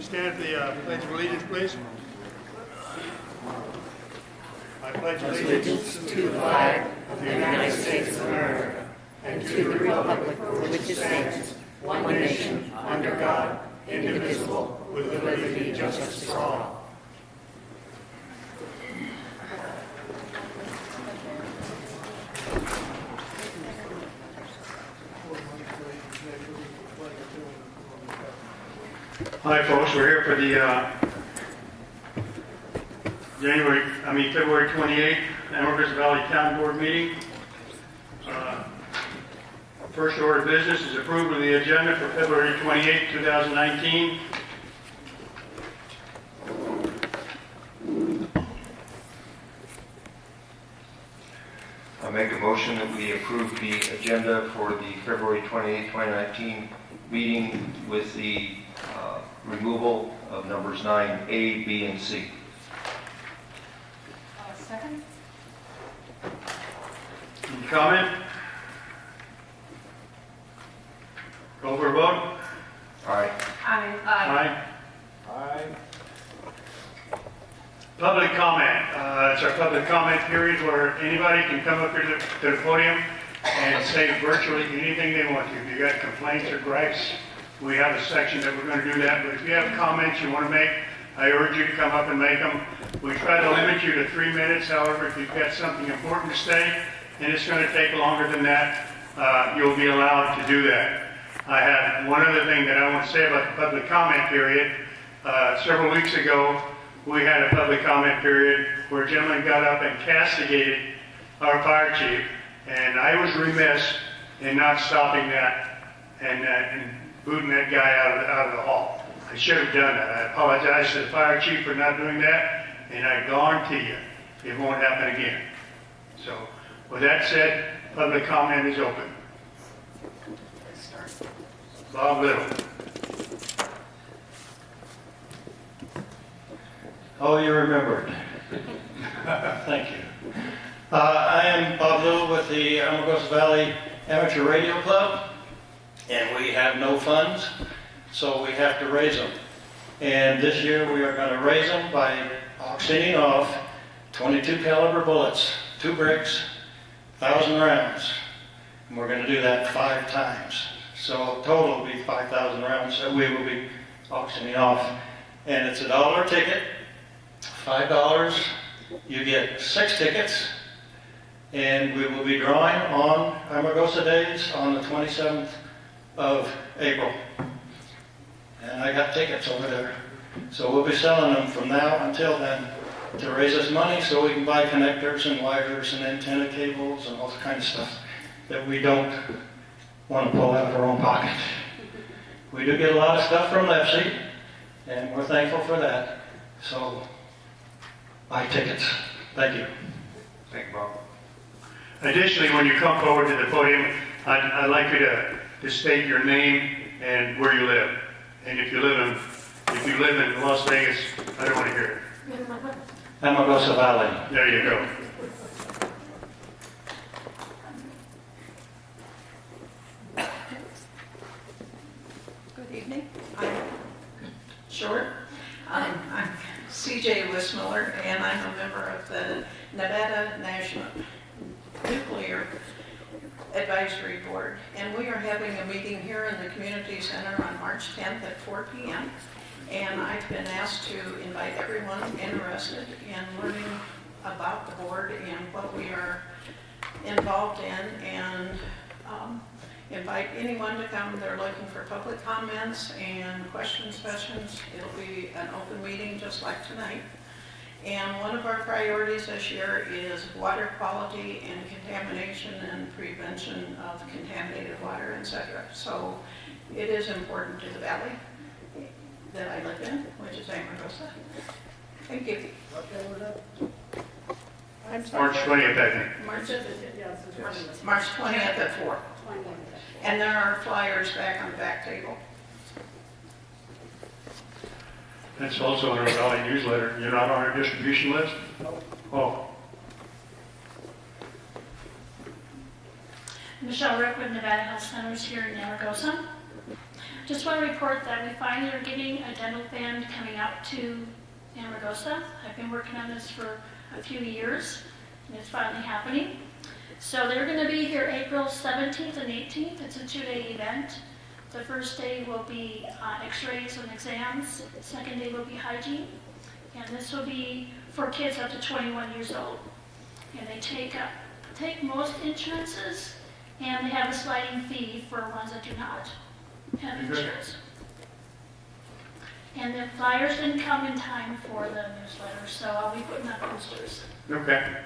Stand for the Pledge of Allegiance, please. I pledge allegiance to the flag of the United States of America and to the republic for which it stands, one nation, under God, indivisible, with liberty and justice for all. Hi, folks. We're here for the February 28th Amargosa Valley Town Board meeting. First order of business is approval of the agenda for February 28th, 2019. I make a motion that we approve the agenda for the February 28, 2019 meeting with the removal of numbers 9A, B, and C. Second? Any comment? Call for a vote? Aye. Aye. Aye. Public comment. It's our public comment period where anybody can come up here to the podium and say virtually anything they want to. If you got complaints or gripes, we have a section that we're going to do that. But if you have comments you want to make, I urge you to come up and make them. We try to limit you to 3 minutes. However, if you've got something important to say and it's going to take longer than that, you'll be allowed to do that. I have one other thing that I want to say about the public comment period. Several weeks ago, we had a public comment period where a gentleman got up and castigated our fire chief, and I was remiss in not stopping that and booting that guy out of the hall. I should have done that. I apologize to the fire chief for not doing that, and I guarantee you it won't happen again. So, with that said, public comment is open. Bob Little. Oh, you remembered. Thank you. I am Bob Little with the Amargosa Valley Amateur Radio Club, and we have no funds, so we have to raise them. And this year we are going to raise them by auctioning off 22 caliber bullets, 2 bricks, 1,000 rounds. And we're going to do that 5 times. So total will be 5,000 rounds that we will be auctioning off. And it's $1 a ticket. $5, you get 6 tickets, and we will be drawing on Amargosa Days on the 27th of April. And I got tickets over there. So we'll be selling them from now until then to raise us money so we can buy connectors and wires and antenna cables and all kinds of stuff that we don't want to pull out of our own pocket. We do get a lot of stuff from Lefsey, and we're thankful for that. So, buy tickets. Thank you. Thank you, Bob. Additionally, when you come forward to the podium, I'd like you to state your name and where you live. And if you live in Las Vegas, I don't want to hear it. Amargosa Valley. There you go. Good evening. I'm short. I'm C.J. Wismiller, and I'm a member of the Nevada National Nuclear Advisory Board. And we are having a meeting here in the Community Center on March 10th at 4 p.m. And I've been asked to invite everyone interested in learning about the board and what we are involved in, and invite anyone to come. They're looking for public comments and question sessions. It'll be an open meeting just like tonight. And one of our priorities this year is water quality and contamination and prevention of contaminated water, etc. So it is important to the valley that I live in, which is Amargosa. Thank you. March 20th, I think. March 20th at 4. And there are flyers back on the back table. That's also in our Valley newsletter. You're not on our distribution list? Oh. Michelle Rick with Nevada Health Centers here in Amargosa. Just want to report that we finally are getting a dental band coming out to Amargosa. I've been working on this for a few years, and it's finally happening. So they're going to be here April 17th and 18th. It's a 2-day event. The first day will be x-rays and exams. The second day will be hygiene. And this will be for kids up to 21 years old. And they take most insurances, and they have a sliding fee for ones that do not have insurance. And the flyers didn't come in time for the newsletter, so I'll be putting up posters. Okay.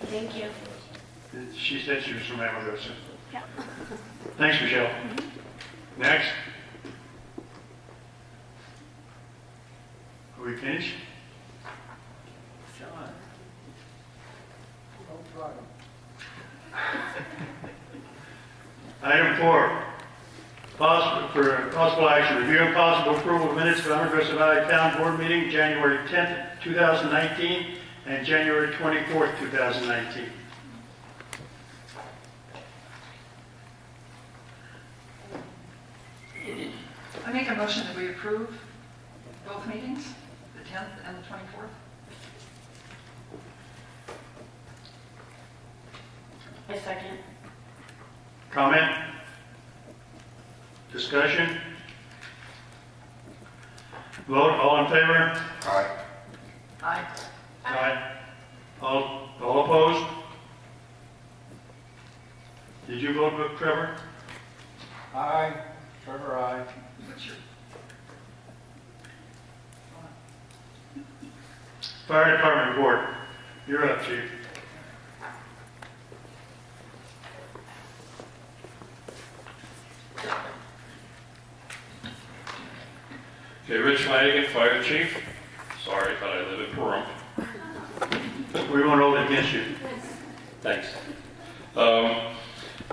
Thank you. She said she was from Amargosa. Yeah. Thanks, Michelle. Next. Are we finished? Item 4, possible action, review and possible approval of minutes for Amargosa Valley Town Board meeting, January 10th, 2019, and January 24th, 2019. I make a motion that we approve both meetings, the 10th and the 24th. I second. Comment? Discussion? Vote, all in favor? Aye. Aye. Aye. All opposed? Did you vote, Trevor? Aye. Trevor, aye. What's your? Fire Department report. You're up, Chief. Okay, Rich Flanagan, Fire Chief. Sorry, but I live in Pahrump. We won't hold it against you. Thanks.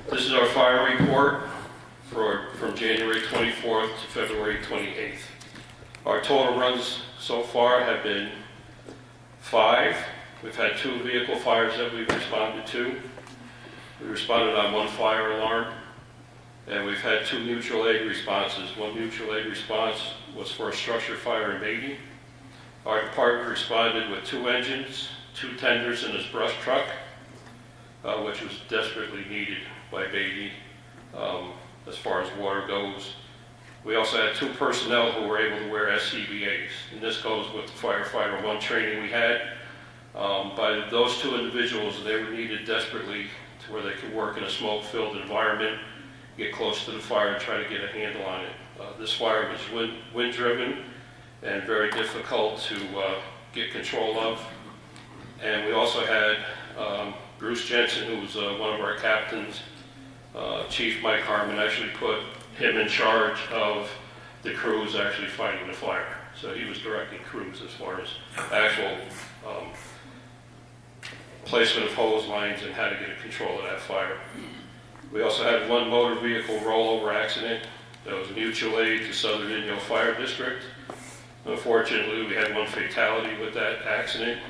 This is our fire report from January 24th to February 28th. Our total runs so far have been 5. We've had 2 vehicle fires that we've responded to. We responded on 1 fire alarm, and we've had 2 mutual aid responses. 1 mutual aid response was for a structure fire in Beatty. Our department responded with 2 engines, 2 tenders, and a brush truck, which was desperately needed by Beatty as far as water goes. We also had 2 personnel who were able to wear SCBAs, and this goes with the firefighter 1 training we had. By those 2 individuals, they were needed desperately to where they could work in a smoke-filled environment, get close to the fire, and try to get a handle on it. This fire was wind-driven and very difficult to get control of. And we also had Bruce Jensen, who was one of our captains. Chief Mike Harmon actually put him in charge of the crews actually fighting the fire. So he was directing crews as far as actual placement of hose lines and how to get control of that fire. We also had 1 motor vehicle rollover accident. That was a mutual aid to Southern Inyo Fire District. Unfortunately, we had 1 fatality with that accident.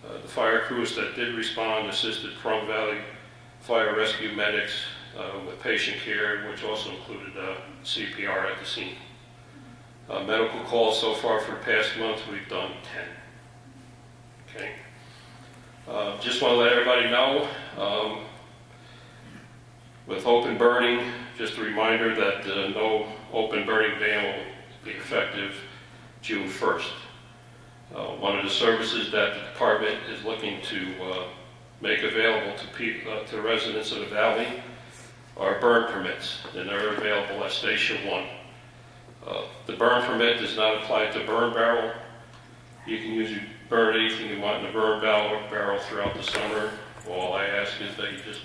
The fire crews that did respond assisted Pahrump Valley Fire Rescue medics with patient care, which also included CPR at the scene. Medical calls so far for the past month, we've done 10. Okay. Just want to let everybody know, with open burning, just a reminder that no open burning ban will be effective June 1st. One of the services that the department is looking to make available to residents of the valley are burn permits, and they're available at Station 1. The burn permit does not apply to burn barrel. You can usually burn anything you want in a burn barrel throughout the summer. All I ask is that you just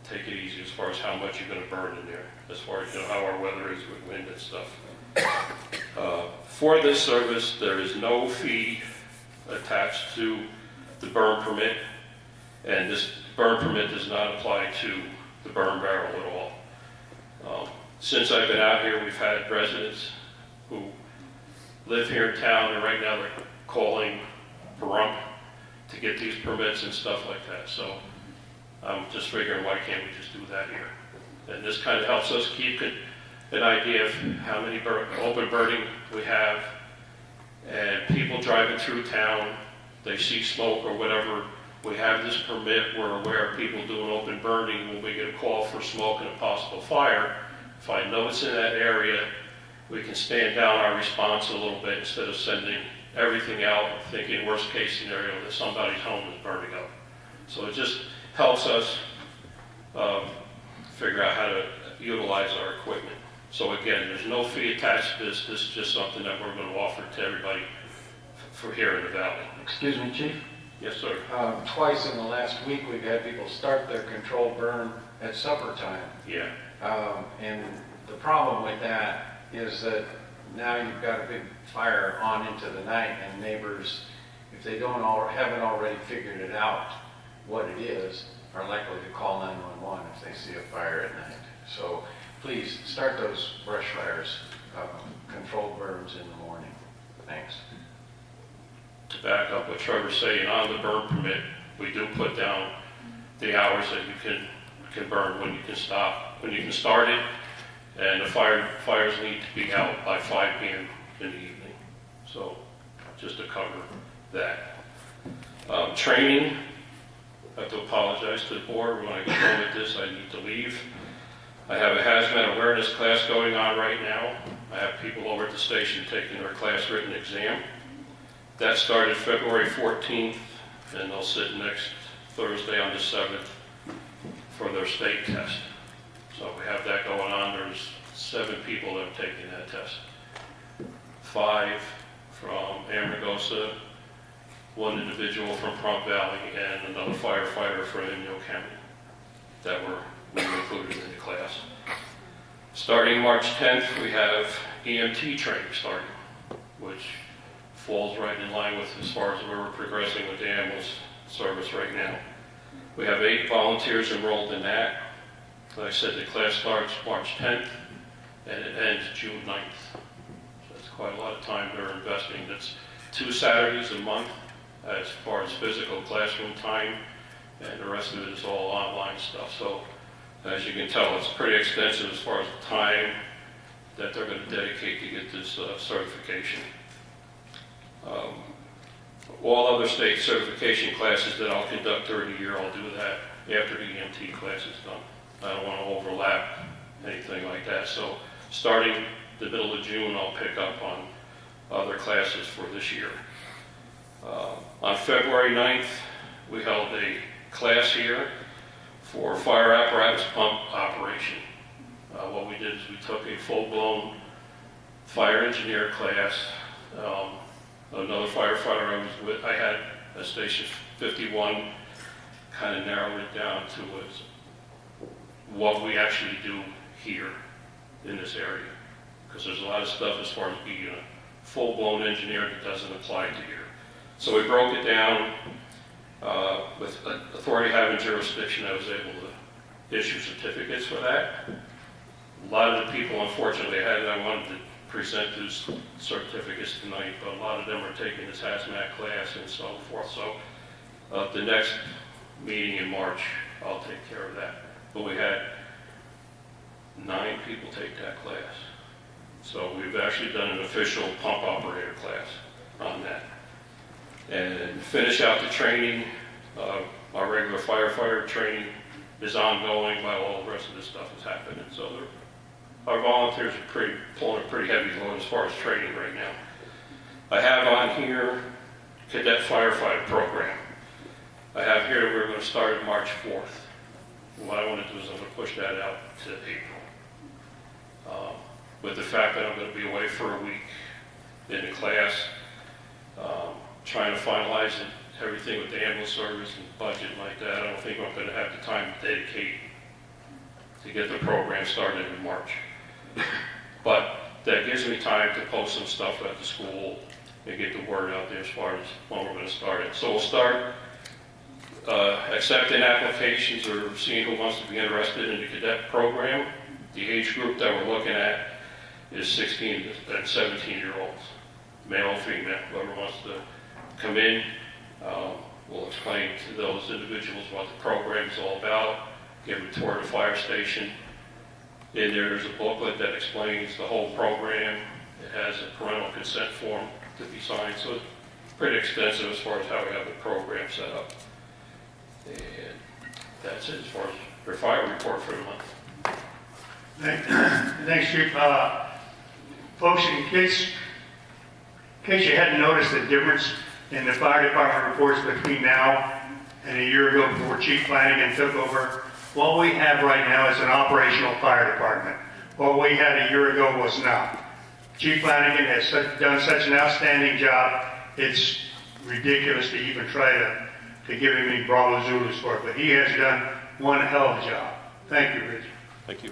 take it easy as far as how much you're going to burn in there, as far as how our weather is with wind and stuff. For this service, there is no fee attached to the burn permit, and this burn permit does not apply to the burn barrel at all. Since I've been out here, we've had residents who live here in town, and right now they're calling Pahrump to get these permits and stuff like that. So I'm just figuring, why can't we just do that here? And this kind of helps us keep an idea of how many open burning we have. And people driving through town, they see smoke or whatever. We have this permit, we're aware of people doing open burning. When we get a call for smoke and a possible fire, if I know it's in that area, we can stand down our response a little bit instead of sending everything out and thinking worst case scenario that somebody's home is burning up. So it just helps us figure out how to utilize our equipment. So again, there's no fee attached to this. This is just something that we're going to offer to everybody for here in the valley. Excuse me, Chief. Yes, sir. Twice in the last week, we've had people start their controlled burn at supper time. Yeah. And the problem with that is that now you've got a big fire on into the night, and neighbors, if they haven't already figured it out what it is, are likely to call 911 if they see a fire at night. So please start those brush fires, controlled burns in the morning. Thanks. To back up what Trevor's saying, on the burn permit, we do put down the hours that you can burn, when you can stop, when you can start it, and the fires need to be out by 5 p.m. in the evening. So just to cover that. Training, I have to apologize to the board. When I get done with this, I need to leave. I have a hazmat awareness class going on right now. I have people over at the station taking their class written exam. That started February 14th, and they'll sit next Thursday on the 7th for their state test. So we have that going on. There's 7 people that have taken that test. 5 from Amargosa, 1 individual from Prump Valley, and another firefighter from Inyo County that we included in the class. Starting March 10th, we have EMT training starting, which falls right in line with as far as where we're progressing with the ambulance service right now. We have 8 volunteers enrolled in that. Like I said, the class starts March 10th and it ends June 9th. So that's quite a lot of time they're investing. That's 2 Saturdays a month as far as physical classroom time, and the rest of it is all online stuff. So as you can tell, it's pretty extensive as far as the time that they're going to dedicate to get this certification. All other state certification classes that I'll conduct during the year, I'll do that after the EMT class is done. I don't want to overlap anything like that. So starting the middle of June, I'll pick up on other classes for this year. On February 9th, we held a class here for fire apparatus pump operation. What we did is we took a full-blown fire engineer class. Another firefighter I was with, I had at Station 51, kind of narrowed it down to was what we actually do here in this area. Because there's a lot of stuff as far as being a full-blown engineer that doesn't apply to here. So we broke it down with authority having jurisdiction. I was able to issue certificates for that. A lot of the people, unfortunately, I wanted to present those certificates tonight, but a lot of them are taking this hazmat class and so forth. So the next meeting in March, I'll take care of that. But we had 9 people take that class. So we've actually done an official pump operator class on that. And finish out the training, our regular firefighter training is ongoing while all the rest of this stuff is happening. So our volunteers are pulling a pretty heavy load as far as training right now. I have on here cadet firefighter program. I have here we're going to start on March 4th. And what I want to do is I'm going to push that out to April. With the fact that I'm going to be away for a week in the class, trying to finalize everything with the ambulance service and budget like that, I don't think I'm going to have the time to dedicate to get the program started in March. But that gives me time to post some stuff at the school and get the word out there as far as when we're going to start it. So we'll start accepting applications or seeing who wants to be interested in the cadet program. The age group that we're looking at is 16 and 17-year-olds, male or female, whoever wants to come in. We'll explain to those individuals what the program's all about, give them a tour of the fire station. In there's a booklet that explains the whole program. It has a parental consent form to be signed, so it's pretty extensive as far as how we have the program set up. And that's it as far as your fire report for the month. Thanks, Chief. Folks, in case you hadn't noticed the difference in the fire department reports between now and a year ago before Chief Flanagan took over, what we have right now is an operational fire department. What we had a year ago was not. Chief Flanagan has done such an outstanding job, it's ridiculous to even try to give him any Bravo Zulus for it, but he has done one hell of a job. Thank you, Rich. Thank you.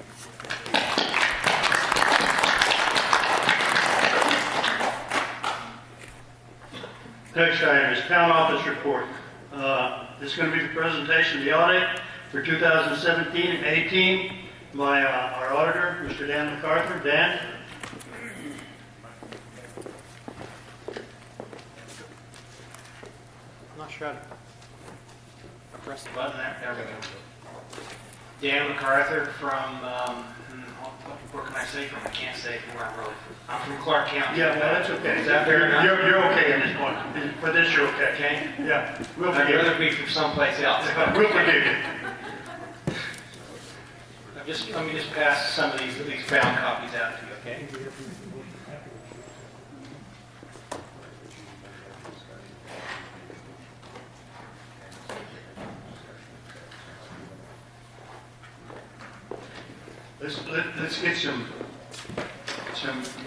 Next item is town office report. This is going to be the presentation of the audit for 2017 and 18 by our auditor, Mr. Dan MacArthur. Dan? I'm not sure how to press the button there. There we go. Dan MacArthur from, what can I say from? I can't say from where I'm really from. I'm from Clark County. Yeah, well, that's okay. Is that fair enough? You're okay at this point. For this, you're okay. Okay. Yeah, we'll I'd forgive rather you. be from someplace else. We'll forgive you. Let me just pass some of these bound copies out to you, okay? Let's get some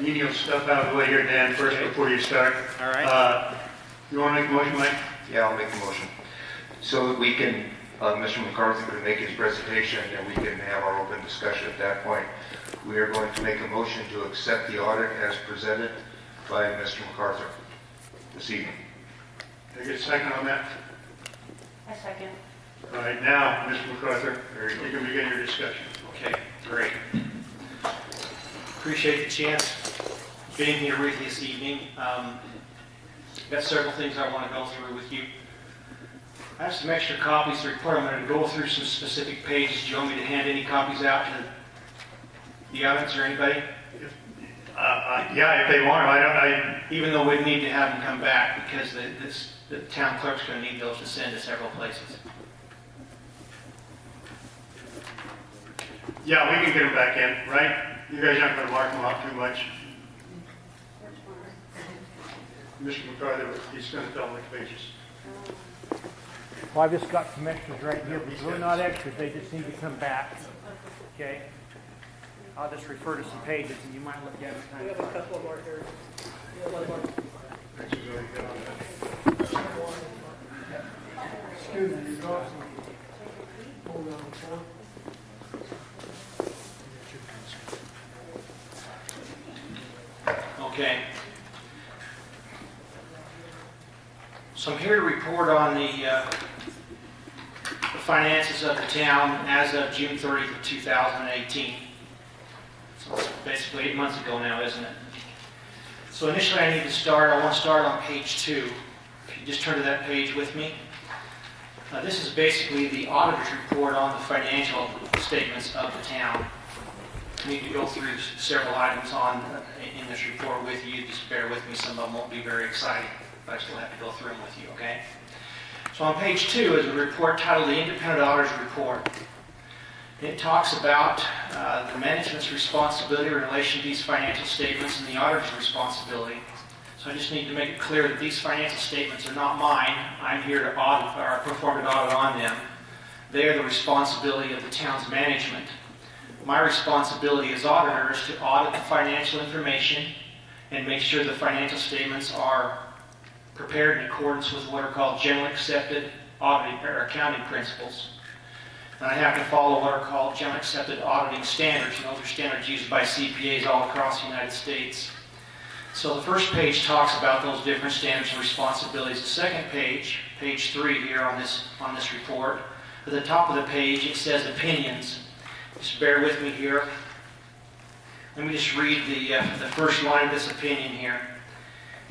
menial stuff out of the way here, Dan, first before you start. All right. You want to make a motion, Mike? Yeah, I'll make a motion. So that we can, Mr. MacArthur can make his presentation and we can have our open discussion at that point. We are going to make a motion to accept the audit as presented by Mr. MacArthur this evening. Can I get a second on that? A second. All right, now, Mr. MacArthur, you can begin your discussion. Okay, great. Appreciate the chance being here with you this evening. Got several things I want to go through with you. I have some extra copies to report. I'm going to go through some specific pages. Do you want me to hand any copies out to the audience or anybody? Yeah, if they want them. Even though we need to have them come back because the town clerk's going to need those to send to several places. Yeah, we can get them back in, right? You guys aren't going to mark them out too much. Mr. MacArthur, he's going to tell them which pages. Well, I've just got some extras right here, but they're not extras, they just need to come back. Okay? I'll just refer to some pages and you might look at them. We have a couple more here. You have one more. Excuse me, you got some. Hold on, Okay. So I'm here to report on the finances of the town as of June 30th of 2018. So it's basically 8 months ago now, isn't it? So initially I want to start on page 2. If you just turn to that page with me. This is basically the auditor's report on the financial statements of the town. I need to go through several items in this report with you. Just bear with me. Some of them won't be very exciting, but I still have to go through them with you, okay? So on page 2 is a report titled the Independent Auditor's Report. It talks about the management's responsibility in relation to these financial statements and the auditor's responsibility. So I just need to make it clear that these financial statements are not mine. I'm here to audit or perform an audit on them. They are the responsibility of the town's management. My responsibility as auditor is to audit the financial information and make sure the financial statements are prepared in accordance with what are called generally accepted auditing or accounting principles. And I have to follow what are called generally accepted auditing standards, and those are standards used by CPAs all across the United States. So the first page talks about those different standards and responsibilities. The second page, page 3 here on this report, at the top of the page it says opinions. Just bear with me here. Let me just read the first line of this opinion here.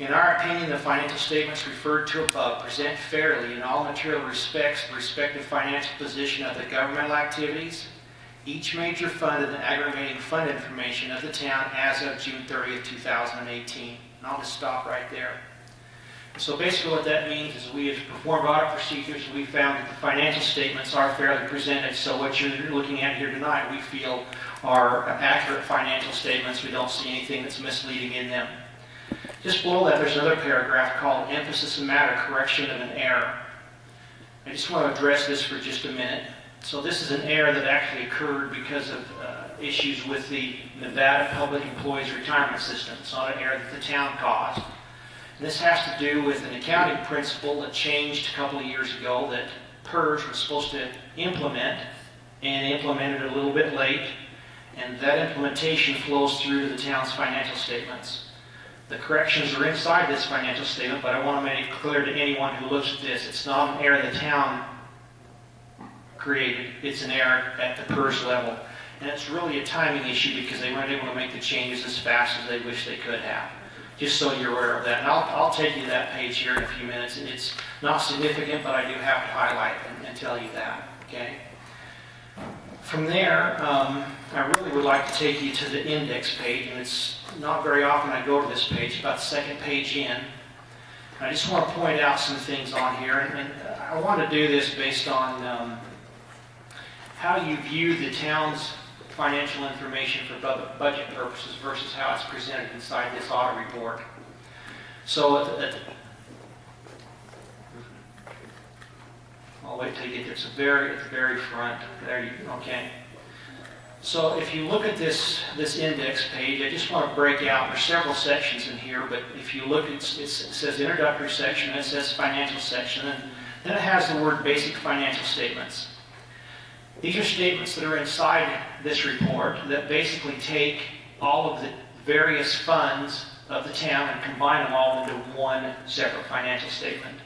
In our opinion, the financial statements referred to above present fairly in all material respects the respective financial position of the governmental activities, each major fund, and the aggregating fund information of the town as of June 30th, 2018. And I'll just stop right there. So basically what that means is we have performed audit procedures and we found that the financial statements are fairly presented. So what you're looking at here tonight, we feel are accurate financial statements. We don't see anything that's misleading in them. Just below that, there's another paragraph called Emphasis and Matter, Correction of an Error. I just want to address this for just a minute. So this is an error that actually occurred because of issues with the Nevada Public Employees Retirement System. It's not an error that the town caused. And this has to do with an accounting principle that changed a couple of years ago that PERS was supposed to implement, and implemented a little bit late, and that implementation flows through to the town's financial statements. The corrections are inside this financial statement, but I want to make it clear to anyone who looks at this, it's not an error the town created, it's an error at the PERS level. And it's really a timing issue because they weren't able to make the changes as fast as they wish they could have. Just so you're aware of that. And I'll take you to that page here in a few minutes. It's not significant, but I do have to highlight and tell you that, okay? From there, I really would like to take you to the index page, and it's not very often I go to this page, about the second page in. I just want to point out some things on here, and I want to do this based on how you view the town's financial information for budget purposes versus how it's presented inside this audit report. So I'll wait till you get there. It's at the very front. There you go. Okay. So if you look at this index page, I just want to break out. There's several sections in here, but if you look, it says introductory section, and it says financial section, and then it has the word basic financial statements. These are statements that are inside this report that basically take all of the various funds of the town and combine them all into one separate financial statement.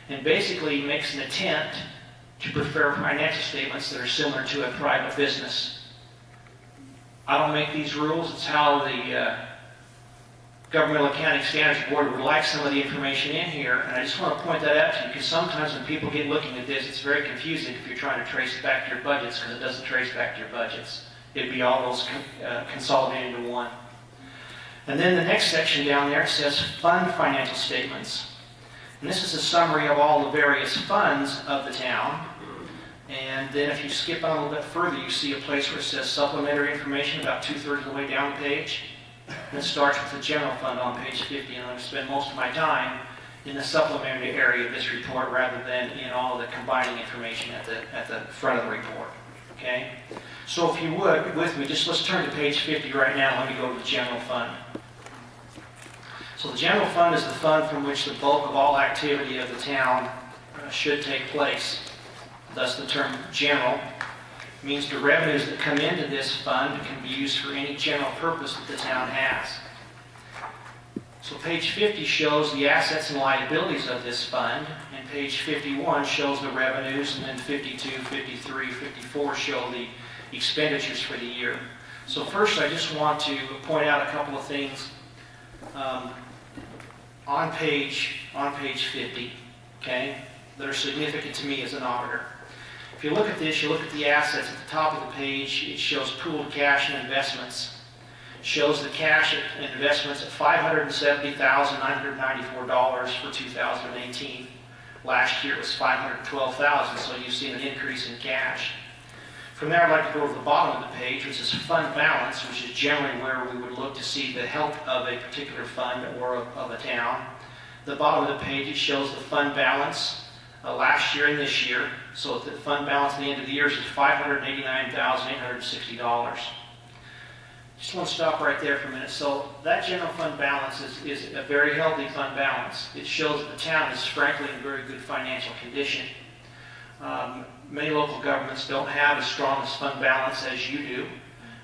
And basically makes an attempt to prepare financial statements that are similar to a private business. I don't make these rules. It's how the Governmental Accounting Standards Board would like some of the information in here, and I just want to point that out to you because sometimes when people get looking at this, it's very confusing if you're trying to trace it back to your budgets because it doesn't trace back to your budgets. It'd be all those consolidated into one. And then the next section down there says fund financial statements. And this is a summary of all the various funds of the town. And then if you skip on a little bit further, you see a place where it says supplementary information about 2/3 of the way down the page. And it starts with the general fund on page 50, and I'm going to spend most of my time in the supplementary area of this report rather than in all the combining information at the front of the report. Okay? So if you would, with me, let's turn to page 50 right now. Let me go to the general fund. So the general fund is the fund from which the bulk of all activity of the town should take place. Thus the term general means the revenues that come into this fund can be used for any general purpose that the town has. So page 50 shows the assets and liabilities of this fund, and page 51 shows the revenues, and then 52, 53, 54 show the expenditures for the year. So first I just want to point out a couple of things on page 50, okay, that are significant to me as an auditor. If you look at this, you look at the assets at the top of the page, it shows pooled cash and investments. It shows the cash and investments at $570,994 for 2018. Last year it was $512,000, so you've seen an increase in cash. From there, I'd like to go to the bottom of the page, which is fund balance, which is generally where we would look to see the health of a particular fund or of a town. The bottom of the page, it shows the fund balance last year and this year. So the fund balance at the end of the year is $589,860. Just want to stop right there for a minute. So that general fund balance is a very healthy fund balance. It shows that the town is frankly in very good financial condition. Many local governments don't have as strong a fund balance as you do.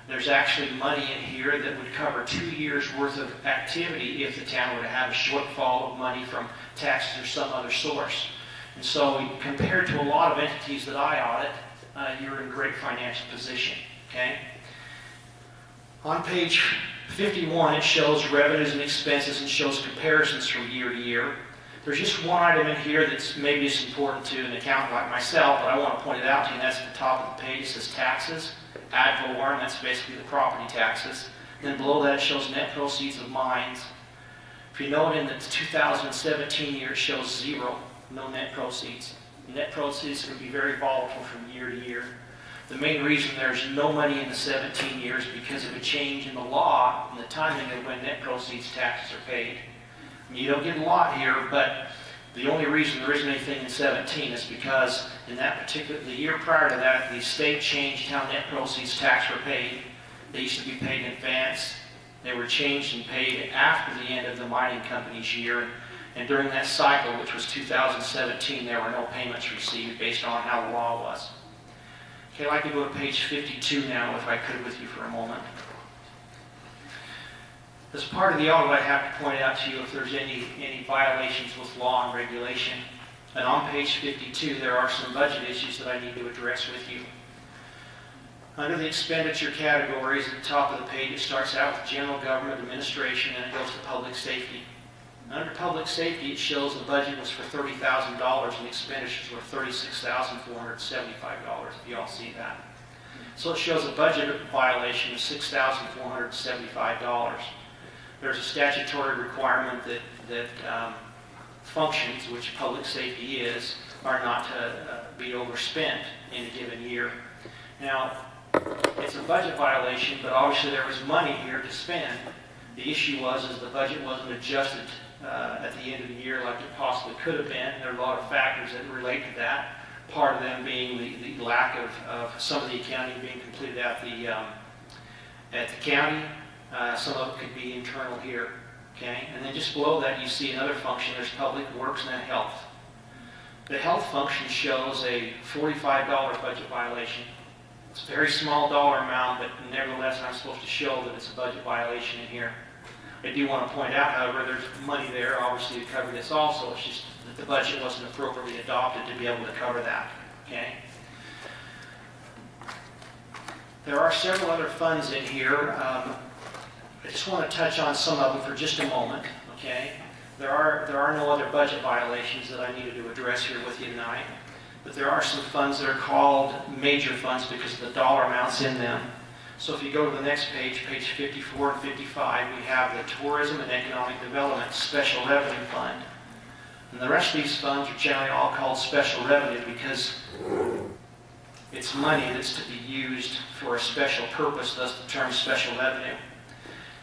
There's actually money in here that would cover 2 years worth of activity if the town were to have a shortfall of money from taxes or some other source. And so compared to a lot of entities that I audit, you're in great financial position, okay? On page 51, it shows revenues and expenses and shows comparisons from year to year. There's just one item in here that's maybe it's important to an accountant like myself, but I want to point it out to you, and that's at the top of the page. It says taxes, ad valorem, that's basically the property taxes. Then below that it shows net proceeds of mines. If you note in the 2017 year, it shows zero, no net proceeds. Net proceeds can be very volatile from year to year. The main reason there's no money in the 17 years is because of a change in the law and the timing of when net proceeds taxes are paid. I mean, you don't get a lot here, but the only reason there isn't anything in 17 is because in that particular, the year prior to that, the state changed how net proceeds tax were paid. They used to be paid in advance. They were changed and paid after the end of the mining company's year. And during that cycle, which was 2017, there were no payments received based on how the law was. Okay, I'd like to go to page 52 now, if I could, with you for a moment. As part of the audit, I have to point out to you if there's any violations with law and regulation. And on page 52, there are some budget issues that I need to address with you. Under the expenditure categories, at the top of the page, it starts out with general government administration, and it goes to public safety. Under public safety, it shows the budget was for $30,000 and expenditures were $36,475, if you all see that. So it shows a budget violation of $6,475. There's a statutory requirement that functions, which public safety is, are not to be overspent in a given year. Now, it's a budget violation, but obviously there was money here to spend. The issue was the budget wasn't adjusted at the end of the year like it possibly could have been. There are a lot of factors that relate to that. Part of them being the lack of some of the accounting being completed at the county. Some of it could be internal here. Okay, and then just below that you see another function. There's public works and then health. The health function shows a $45 budget violation. It's a very small dollar amount, but nevertheless I'm supposed to show that it's a budget violation in here. I do want to point out, however, there's money there, obviously, to cover this also. It's just that the budget wasn't appropriately adopted to be able to cover that. Okay. There are several other funds in here. I just want to touch on some of them for just a moment. Okay. There are no other budget violations that I needed to address here with you tonight. But there are some funds that are called major funds because of the dollar amounts in them. So if you go to the next page, page 54 and 55, we have the Tourism and Economic Development Special Revenue Fund. And the rest of these funds are generally all called special revenue because it's money that's to be used for a special purpose, thus the term special revenue.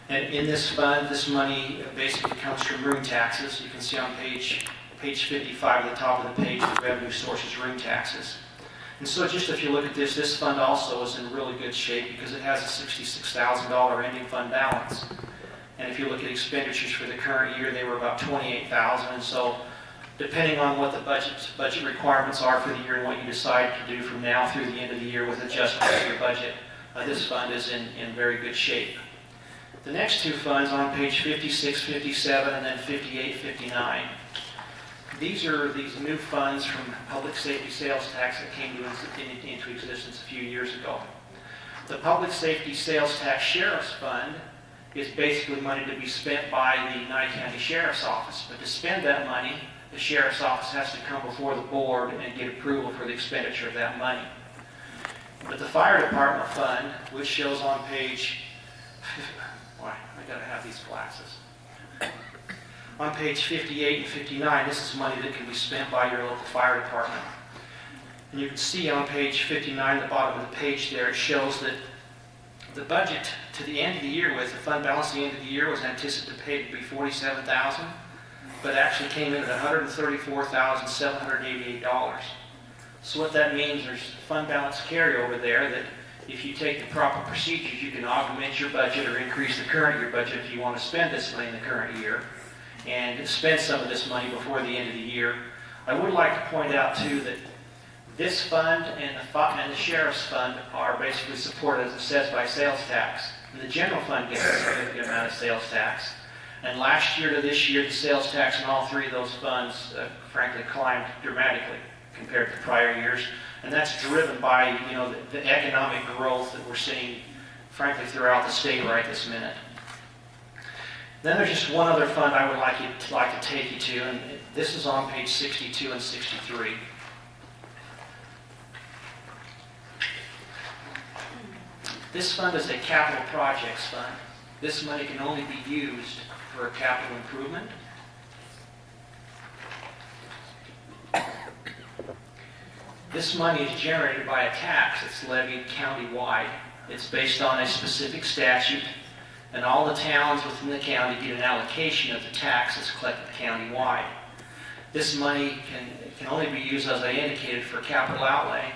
And in this fund, this money basically comes from room taxes. You can see on page 55 at the top of the page, the revenue source is room taxes. And so just if you look at this fund also is in really good shape because it has a $66,000 ending fund balance. And if you look at expenditures for the current year, they were about $28,000. And so depending on what the budget requirements are for the year and what you decide to do from now through the end of the year with adjustments to your budget, this fund is in very good shape. The next two funds on page 56, 57, and then 58, 59. These are these new funds from public safety sales tax that came into existence a few years ago. The public safety sales tax sheriff's fund is basically money to be spent by the Nye County Sheriff's Office. But to spend that money, the Sheriff's Office has to come before the board and get approval for the expenditure of that money. But the Fire Department fund, which shows on page, why, I gotta have these glasses. On page 58 and 59, this is money that can be spent by your local fire department. And you can see on page 59, the bottom of the page there, it shows that the budget to the end of the year with the fund balance at the end of the year was anticipated to be $47,000, but actually came in at $134,788. So what that means, there's fund balance carryover there that if you take the proper procedures, you can augment your budget or increase the current year budget if you want to spend this money in the current year and spend some of this money before the end of the year. I would like to point out, too, that this fund and the Sheriff's Fund are basically supported, as it says, by sales tax. And the general fund gets a significant amount of sales tax. And last year to this year, the sales tax in all three of those funds, frankly, climbed dramatically compared to prior years. And that's driven by, the economic growth that we're seeing, frankly, throughout the state right this minute. Then there's just one other fund I would like to take you to, and this is on page 62 and 63. This fund is a capital projects fund. This money can only be used for a capital improvement. This money is generated by a tax that's levied county-wide. It's based on a specific statute, and all the towns within the county get an allocation of the tax that's collected county-wide. This money can only be used, as I indicated, for capital outlay.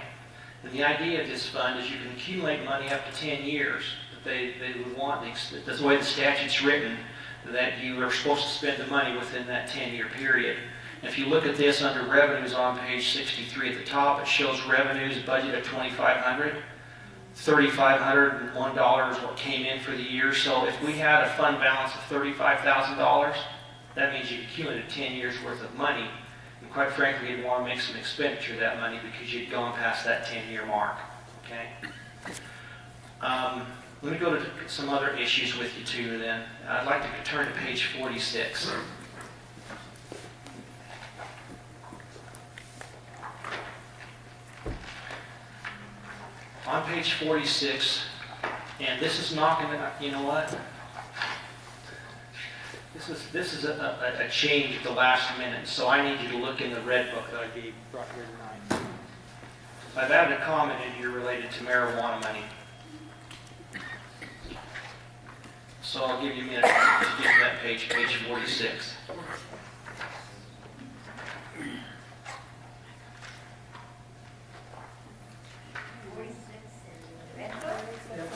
And the idea of this fund is you can accumulate money up to 10 years. They would want, that's the way the statute's written, that you are supposed to spend the money within that 10-year period. If you look at this under revenues on page 63 at the top, it shows revenues budget of $2,500. $3,501 is what came in for the year. So if we had a fund balance of $35,000, that means you accumulated 10 years worth of money. And quite frankly, you'd want to make some expenditure of that money because you'd gone past that 10-year mark. Okay. Let me go to some other issues with you too then. I'd like to turn to page 46. On page 46, and this is not going to, you know what? This is a change at the last minute, so I need you to look in the red book that I gave brought here tonight. I've added a comment in here related to marijuana money. So I'll give you a minute to get to that page 46.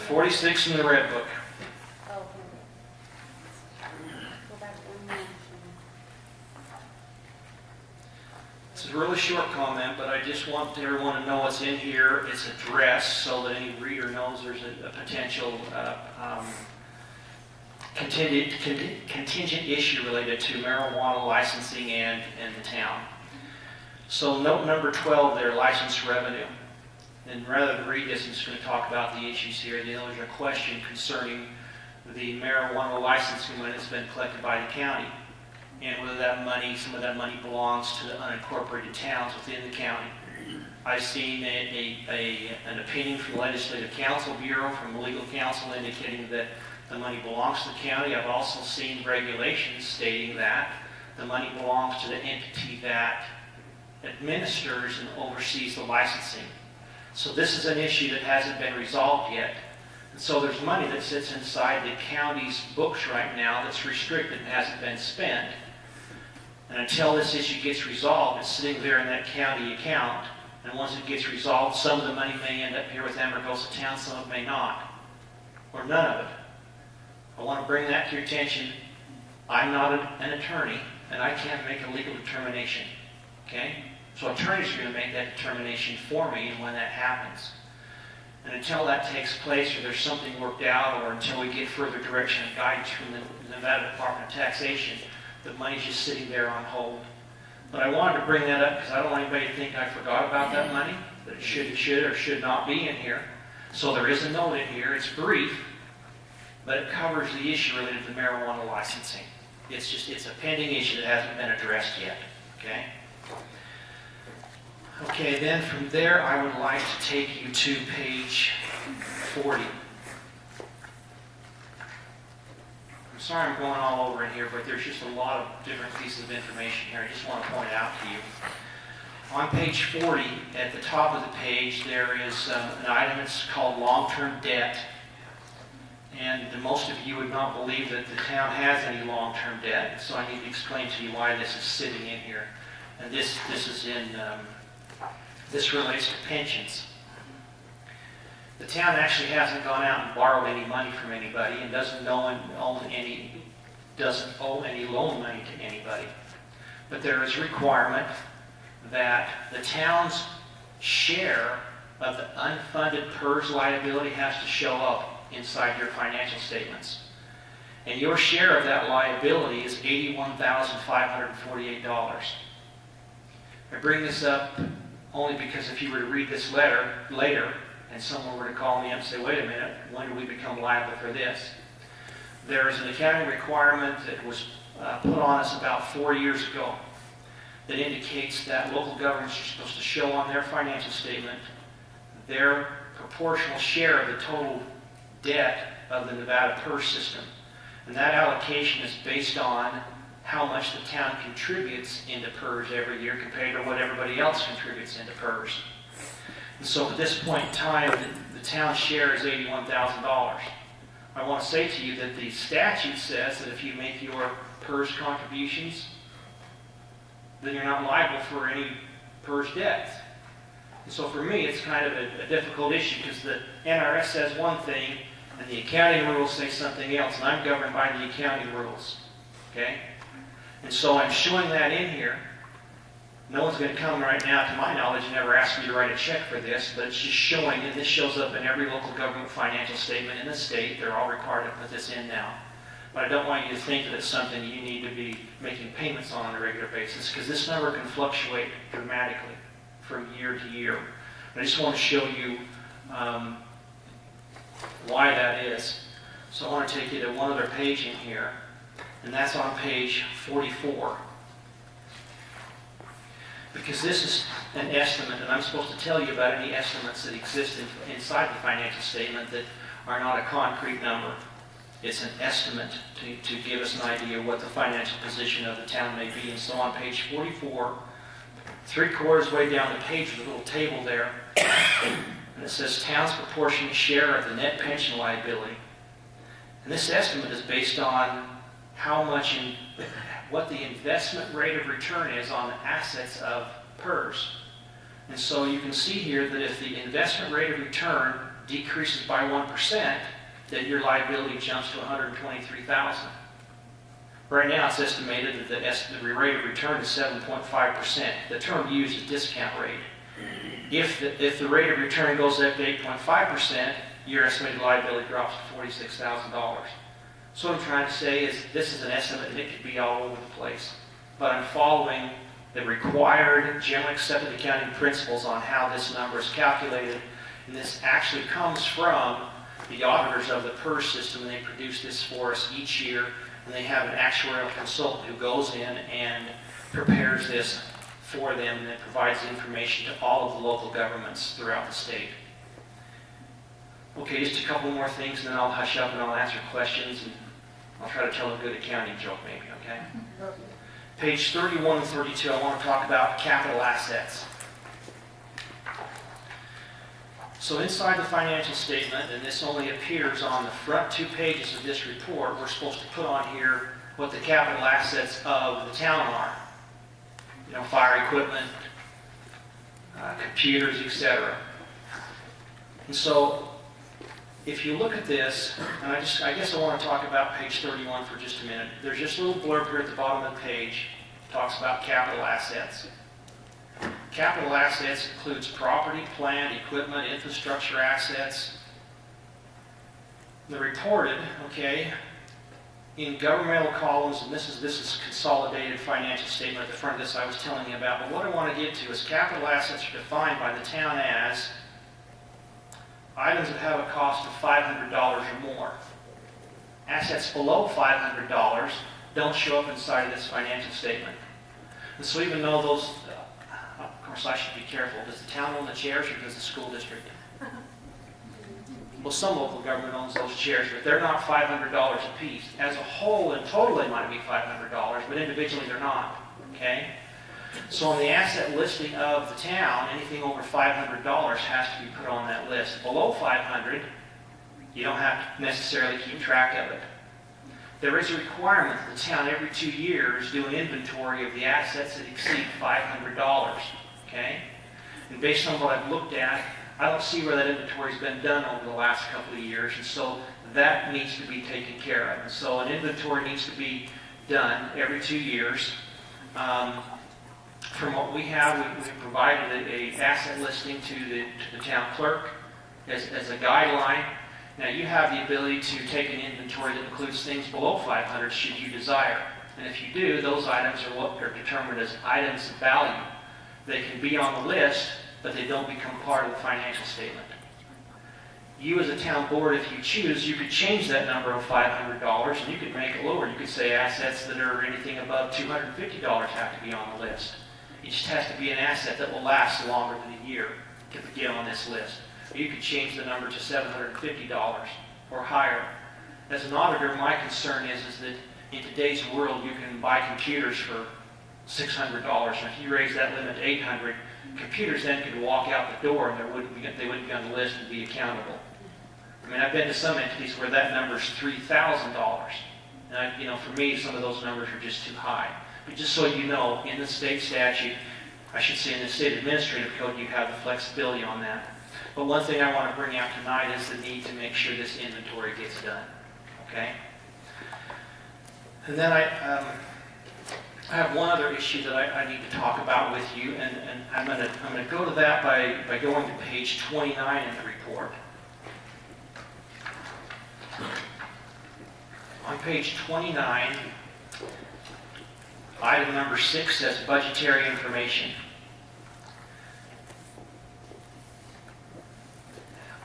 46 in the red book. It's a really short comment, but I just want everyone to know what's in here. It's addressed so that any reader knows there's a potential contingent issue related to marijuana licensing and the town. So note number 12 there, license revenue. And rather than read this, I'm just going to talk about the issues here. There's a question concerning the marijuana licensing money that's been collected by the county, and whether that money, some of that money belongs to the unincorporated towns within the county. I've seen an opinion from the Legislative Counsel Bureau, from the legal counsel, indicating that the money belongs to the county. I've also seen regulations stating that the money belongs to the entity that administers and oversees the licensing. So this is an issue that hasn't been resolved yet. And so there's money that sits inside the county's books right now that's restricted and hasn't been spent. And until this issue gets resolved, it's sitting there in that county account. And once it gets resolved, some of the money may end up here with Amargosa Town, some of it may not. Or none of it. I want to bring that to your attention. I'm not an attorney, and I can't make a legal determination. Okay? So attorneys are going to make that determination for me, and when that happens. And until that takes place, or there's something worked out, or until we get further direction and guidance from the Nevada Department of Taxation, the money's just sitting there on hold. But I wanted to bring that up because I don't want anybody to think I forgot about that money, that it should or should not be in here. So there is a note in here. It's brief, but it covers the issue related to marijuana licensing. It's a pending issue that hasn't been addressed yet. Okay? Okay, then from there, I would like to take you to page 40. I'm sorry I'm going all over in here, but there's just a lot of different pieces of information here. I just want to point it out to you. On page 40, at the top of the page, there is an item that's called long-term debt. And most of you would not believe that the town has any long-term debt, so I need to explain to you why this is sitting in here. And this is in... This relates to pensions. The town actually hasn't gone out and borrowed any money from anybody and doesn't owe any loan money to anybody. But there is a requirement that the town's share of the unfunded PERS liability has to show up inside your financial statements. And your share of that liability is $81,548. I bring this up only because if you were to read this letter later and someone were to call me up and say, wait a minute, when do we become liable for this? there is an accounting requirement that was put on us about 4 years ago that indicates that local governments are supposed to show on their financial statement their proportional share of the total debt of the Nevada PERS system. And that allocation is based on how much the town contributes into PERS every year compared to what everybody else contributes into PERS. And so at this point in time, the town's share is $81,000. I want to say to you that the statute says that if you make your PERS contributions, then you're not liable for any PERS debts. And so for me, it's kind of a difficult issue because the NRS says one thing and the accounting rules say something else, and I'm governed by the accounting rules. Okay? And so I'm showing that in here. No one's going to come right now, to my knowledge, and ever ask me to write a check for this, but it's just showing, and this shows up in every local government financial statement in the state. They're all required to put this in now. But I don't want you to think that it's something you need to be making payments on a regular basis, because this number can fluctuate dramatically from year to year. I just want to show you why that is. So I want to take you to one other page in here, and that's on page 44. Because this is an estimate, and I'm supposed to tell you about any estimates that exist inside the financial statement that are not a concrete number. It's an estimate to give us an idea of what the financial position of the town may be. And so on page 44, 3/4 way down the page, there's a little table there, and it says town's proportionate share of the net pension liability. And this estimate is based on how much what the investment rate of return is on the assets of PERS. And so you can see here that if the investment rate of return decreases by 1%, then your liability jumps to $123,000. Right now it's estimated that the rate of return is 7.5%. The term used is discount rate. If the rate of return goes up to 8.5%, your estimated liability drops to $46,000. So what I'm trying to say is this is an estimate and it could be all over the place. But I'm following the required generally accepted accounting principles on how this number is calculated. And this actually comes from the auditors of the PERS system, and they produce this for us each year. And they have an actuarial consultant who goes in and prepares this for them and then provides the information to all of the local governments throughout the state. Okay, just a couple more things, and then I'll hush up and I'll answer questions, and I'll try to tell a good accounting joke maybe, okay? Page 31 and 32, I want to talk about capital assets. So inside the financial statement, and this only appears on the front 2 pages of this report, we're supposed to put on here what the capital assets of the town are. You know, fire equipment, computers, etc. And so if you look at this, and I guess I want to talk about page 31 for just a minute. There's just a little blurb here at the bottom of the page. It talks about capital assets. Capital assets includes property, plant, equipment, infrastructure assets. They're reported, okay, in governmental columns, and this is consolidated financial statement at the front of this I was telling you about. But what I want to get to is capital assets are defined by the town as items that have a cost of $500 or more. Assets below $500 don't show up inside of this financial statement. And so even though those, of course I should be careful, does the town own the chairs or does the school district? Well, some local government owns those chairs, but they're not $500 a piece. As a whole, in total, they might be $500, but individually they're not, okay? So on the asset listing of the town, anything over $500 has to be put on that list. Below $500, you don't have to necessarily keep track of it. There is a requirement that the town every 2 years do an inventory of the assets that exceed $500, okay? And based on what I've looked at, I don't see where that inventory's been done over the last couple of years, and so that needs to be taken care of. And so an inventory needs to be done every 2 years. From what we have, we've provided an asset listing to the town clerk as a guideline. Now you have the ability to take an inventory that includes things below 500 should you desire. And if you do, those items are what are determined as items of value. They can be on the list, but they don't become part of the financial statement. you as a town board, if you choose, you could change that number of $500 and you could make it lower. You could say assets that are anything above $250 have to be on the list. It just has to be an asset that will last longer than a year to get on this list. Or you could change the number to $750 or higher. As an auditor, my concern is that in today's world, you can buy computers for $600. And if you raise that limit to $800, computers then could walk out the door and they wouldn't be on the list and be accountable. I mean, I've been to some entities where that number is $3,000. And for me, some of those numbers are just too high. But just so you know, in the state statute, I should say in the state administrative code, you have the flexibility on that. But one thing I want to bring out tonight is the need to make sure this inventory gets done. Okay? And then I have one other issue that I need to talk about with you, and I'm going to go to that by going to page 29 in the report. On page 29, item number 6 says budgetary information.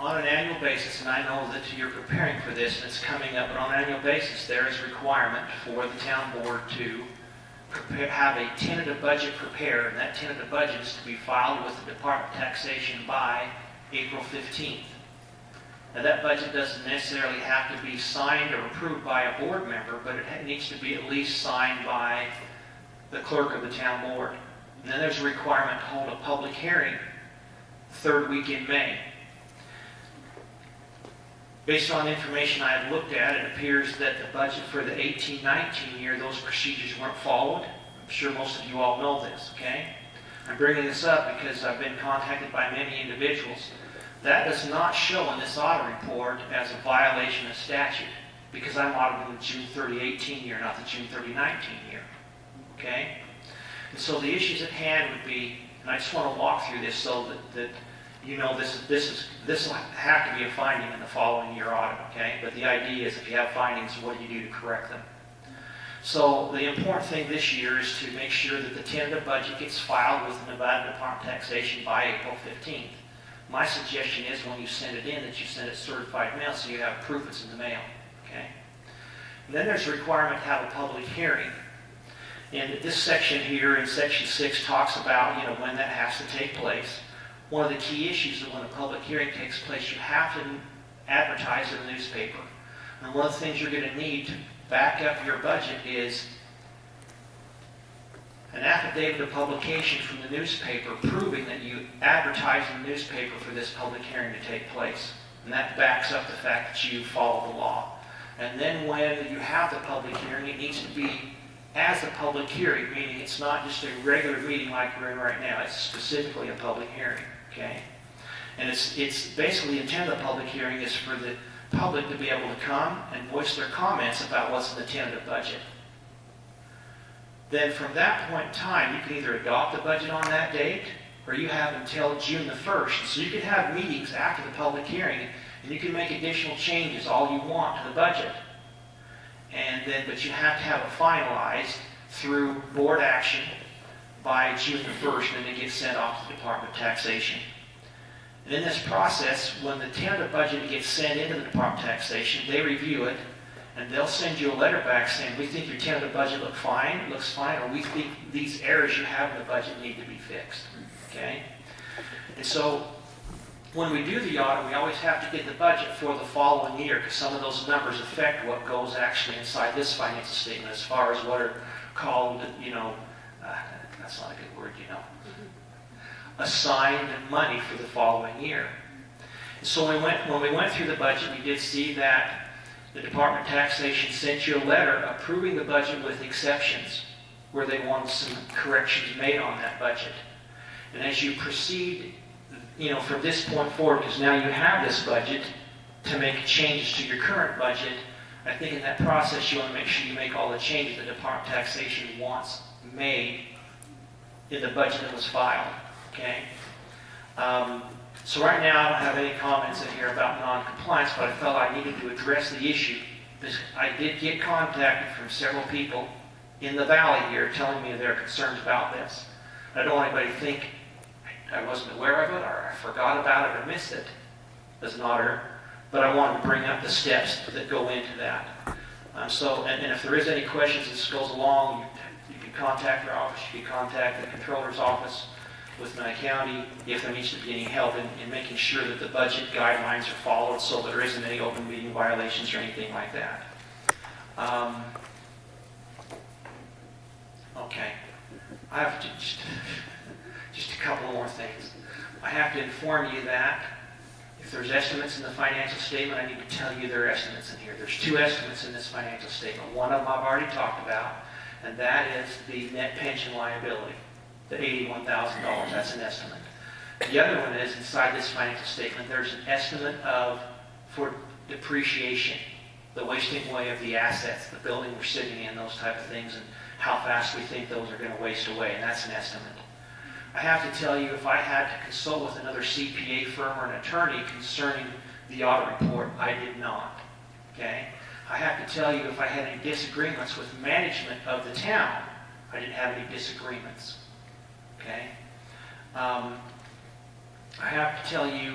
On an annual basis, and I know that you're preparing for this and it's coming up, but on an annual basis there is a requirement for the town board to have a tentative budget prepared, and that tentative budget is to be filed with the Department of Taxation by April 15th. Now that budget doesn't necessarily have to be signed or approved by a board member, but it needs to be at least signed by the clerk of the town board. And then there's a requirement to hold a public hearing third week in May. Based on information I have looked at, it appears that the budget for the 18-19 year, those procedures weren't followed. I'm sure most of you all know this, okay? I'm bringing this up because I've been contacted by many individuals. That does not show in this audit report as a violation of statute, because I'm auditing the June 30, 18 year, not the June 30, 19 year, okay? And so the issues at hand would be, and I just want to walk through this so that you know this will have to be a finding in the following year audit, okay? But the idea is if you have findings, what do you do to correct them? So the important thing this year is to make sure that the tentative budget gets filed with the Nevada Department of Taxation by April 15th. My suggestion is when you send it in that you send it certified mail so you have proof it's in the mail, okay? And then there's a requirement to have a public hearing. And this section here in section 6 talks about, when that has to take place. One of the key issues is when a public hearing takes place, you have to advertise in the newspaper. And one of the things you're going to need to back up your budget is an affidavit of publication from the newspaper proving that you advertised in the newspaper for this public hearing to take place. And that backs up the fact that you follow the law. And then when you have the public hearing, it needs to be as a public hearing, meaning it's not just a regular meeting like we're in right now. It's specifically a public hearing. Okay? And it's basically the intent of the public hearing is for the public to be able to come and voice their comments about what's in the tentative budget. Then from that point in time, you can either adopt the budget on that date or you have until June the 1st. So you can have meetings after the public hearing and you can make additional changes all you want to the budget. But you have to have it finalized through board action by June the 1st, and then it gets sent off to the Department of Taxation. And in this process, when the tentative budget gets sent into the Department of Taxation, they review it, and they'll send you a letter back saying, we think your tentative budget looks fine, or we think these errors you have in the budget need to be fixed. Okay? And so when we do the audit, we always have to get the budget for the following year, because some of those numbers affect what goes actually inside this financial statement as far as what are called, that's not a good word, assigned money for the following year. So when we went through the budget, we did see that the Department of Taxation sent you a letter approving the budget with exceptions, where they wanted some corrections made on that budget. And as you proceed, from this point forward, because now you have this budget, to make changes to your current budget, I think in that process you want to make sure you make all the changes the Department of Taxation wants made in the budget that was filed. Okay? So right now I don't have any comments in here about non-compliance, but I felt I needed to address the issue because I did get contacted from several people in the valley here telling me their concerns about this. I don't want anybody to think I wasn't aware of it or I forgot about it or missed it as an auditor. but I wanted to bring up the steps that go into that. And if there is any questions as this goes along, you can contact our office, you can contact the controller's office with Nye County if there needs to be any help in making sure that the budget guidelines are followed so that there isn't any open meeting violations or anything like that. Okay, I have to just a couple more things. I have to inform you that if there's estimates in the financial statement, I need to tell you there are estimates in here. There's two estimates in this financial statement. One of them I've already talked about, and that is the net pension liability, the $81,000. That's an estimate. The other one is inside this financial statement, there's an estimate for depreciation, the wasting away of the assets, the building we're sitting in, those type of things, and how fast we think those are going to waste away, and that's an estimate. I have to tell you, if I had to consult with another CPA firm or an attorney concerning the audit report, I did not. Okay? I have to tell you, if I had any disagreements with management of the town, I didn't have any disagreements. Okay? I have to tell you,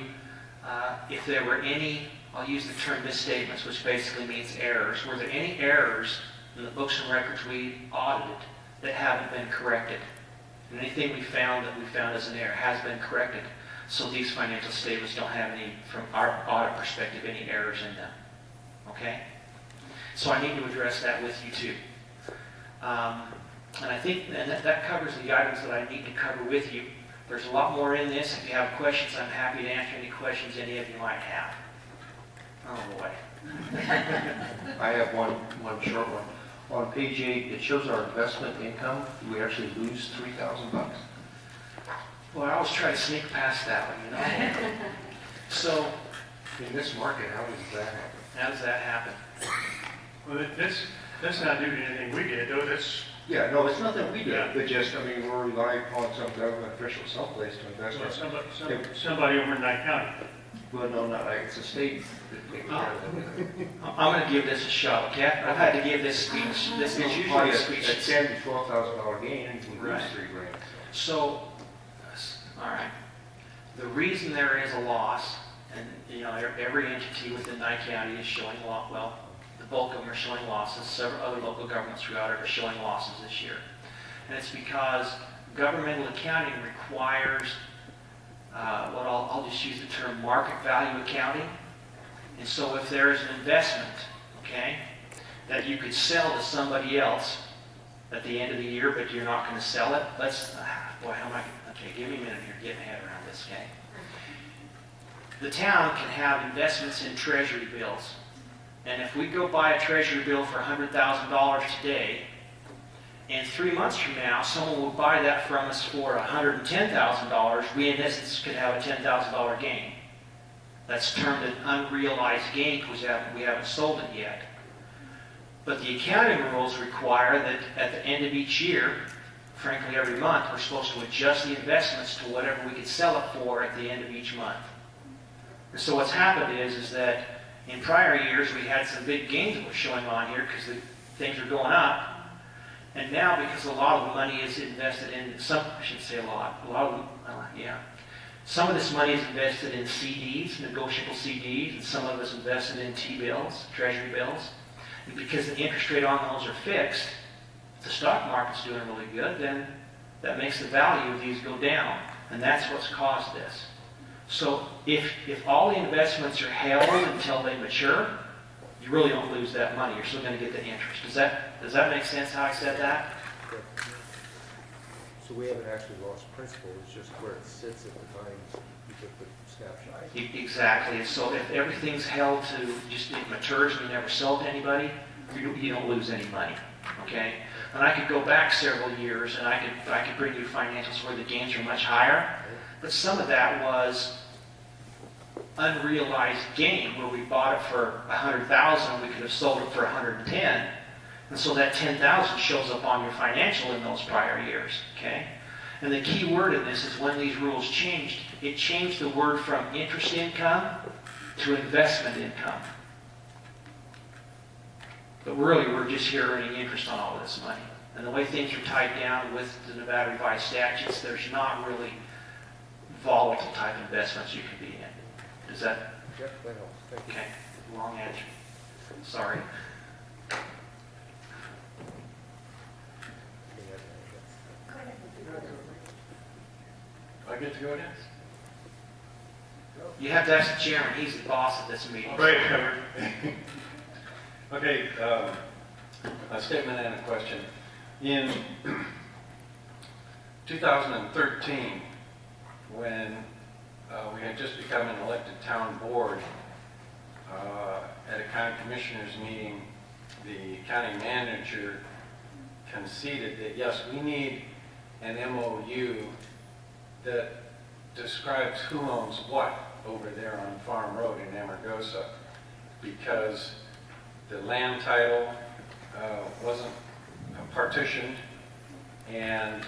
if there were any, I'll use the term misstatements, which basically means errors. Were there any errors in the books and records we audited that haven't been corrected? And anything we found as an error has been corrected. So these financial statements don't have any, from our audit perspective, any errors in them. Okay? So I need to address that with you too. And I think that covers the items that I need to cover with you. There's a lot more in this. If you have questions, I'm happy to answer any questions any of you might have. Oh boy. I have one short one. On page 8, it shows our investment income. Do we actually lose $3,000? Well, I always try to sneak past that one, you know. So, In this market, how does that happen? how does that happen? Well, that's not due to anything we did, though. That's, Yeah, no, it's nothing we Yeah. did, but just, I mean, we're relying upon some government official someplace to invest well, our... somebody over in Nye County. Well, no, not like, it's a state that takes care of it. I'm going to give this a shot, okay? I've had to give this speech, this It's usually part a of speech. $10,000 to $12,000 gain, and we lose Right. $3,000. So, all right. The reason there is a loss, and you know, every entity within Nye County is showing loss. Well, the bulk of them are showing losses. Several other local governments throughout it are showing losses this year, and it's because governmental accounting requires what I'll just use the term market value accounting. And so, if there is an investment, okay, that you could sell to somebody else at the end of the year, but you're not going to sell it, okay, give me a minute here, get my head around this, okay? The town can have investments in treasury bills. And if we go buy a treasury bill for $100,000 today, and 3 months from now, someone will buy that from us for $110,000, we in essence could have a $10,000 gain. That's termed an unrealized gain because we haven't sold it yet. But the accounting rules require that at the end of each year, frankly every month, we're supposed to adjust the investments to whatever we could sell it for at the end of each month. And so what's happened is that in prior years we had some big gains that were showing on here because things are going up. And now because a lot of the money is invested in I shouldn't say a lot of them, some of this money is invested in CDs, negotiable CDs, and some of it's invested in T-bills, treasury bills. And because the interest rate on those are fixed, if the stock market's doing really good, then that makes the value of these go down. And that's what's caused this. So if all the investments are held until they mature, you really don't lose that money. You're still going to get the interest. Does that make sense how I said that? So we haven't actually lost principal, it's just where it sits at the time you took the snapshot. Exactly. And so if everything's held to just it matures and you never sell to anybody, you don't lose any money. Okay? And I could go back several years and I could bring you financials where the gains are much higher, but some of that was unrealized gain where we bought it for $100,000, we could have sold it for $110,000. And so that $10,000 shows up on your financial in those prior years, okay? And the key word in this is when these rules changed, it changed the word from interest income to investment income. But really, we're just here earning interest on all this money. And the way things are tied down with the Nevada revised statutes, there's not really volatile type investments you can be in. Does that Yep, that helps, thank you. Okay, long edge. Sorry. Do I get to go next? You have to ask the chairman, he's the boss of this meeting. Great, covered. Okay, a statement and a question. In 2013, when we had just become an elected town board, at a county commissioners meeting, the county manager conceded that, yes, we need an MOU that describes who owns what over there on Farm Road in Amargosa, because the land title wasn't partitioned, and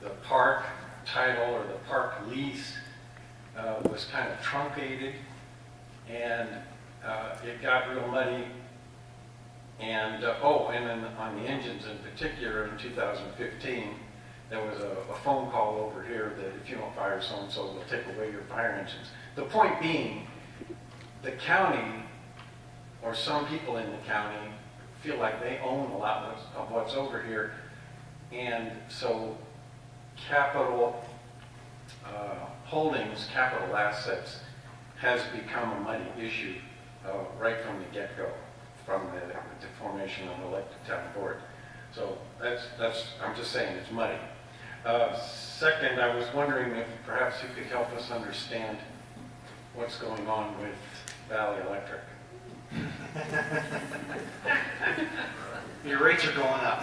the park title or the park lease was kind of truncated, and it got real muddy. And and then on the engines in particular, in 2015, there was a phone call over here that if you don't fire so-and-so, we'll take away your fire engines. The point being, the county, or some people in the county, feel like they own a lot of what's over here. And so capital holdings, capital assets, has become a money issue right from the get-go, from the formation of an elected town board. So I'm just saying it's muddy. Second, I was wondering if perhaps you could help us understand what's going on with Valley Electric. Your rates are going up.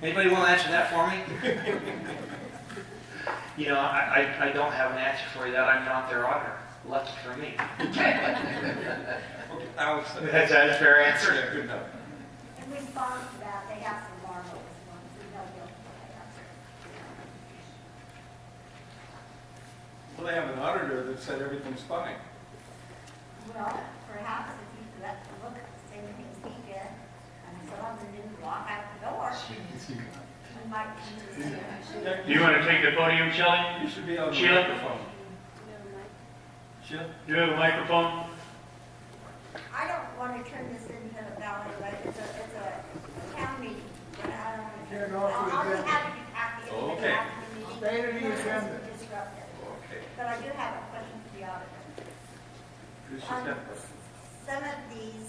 Anybody want to answer that for me? You know, I don't have an answer for you that. I'm not their auditor. Lucky for me. That's a fair answer. Good enough. In response to that, they have some marvelous ones, and they'll be able to answer. Well, they have an auditor that said everything's fine. Well, perhaps if you could let them look at the same things he did, and some of them didn't walk out the door, we might continue. Do you want to take the podium, Shelley? You should be on the Sheila? microphone. Sheila? Do you have a microphone? I don't want to turn this into a valley, but it's a town meeting. But I don't want to. I'll be happy to talk to you. Okay. Stay to the agenda. Disruptive. Okay. But I do have a question for the auditor. Who's she got? Some of these,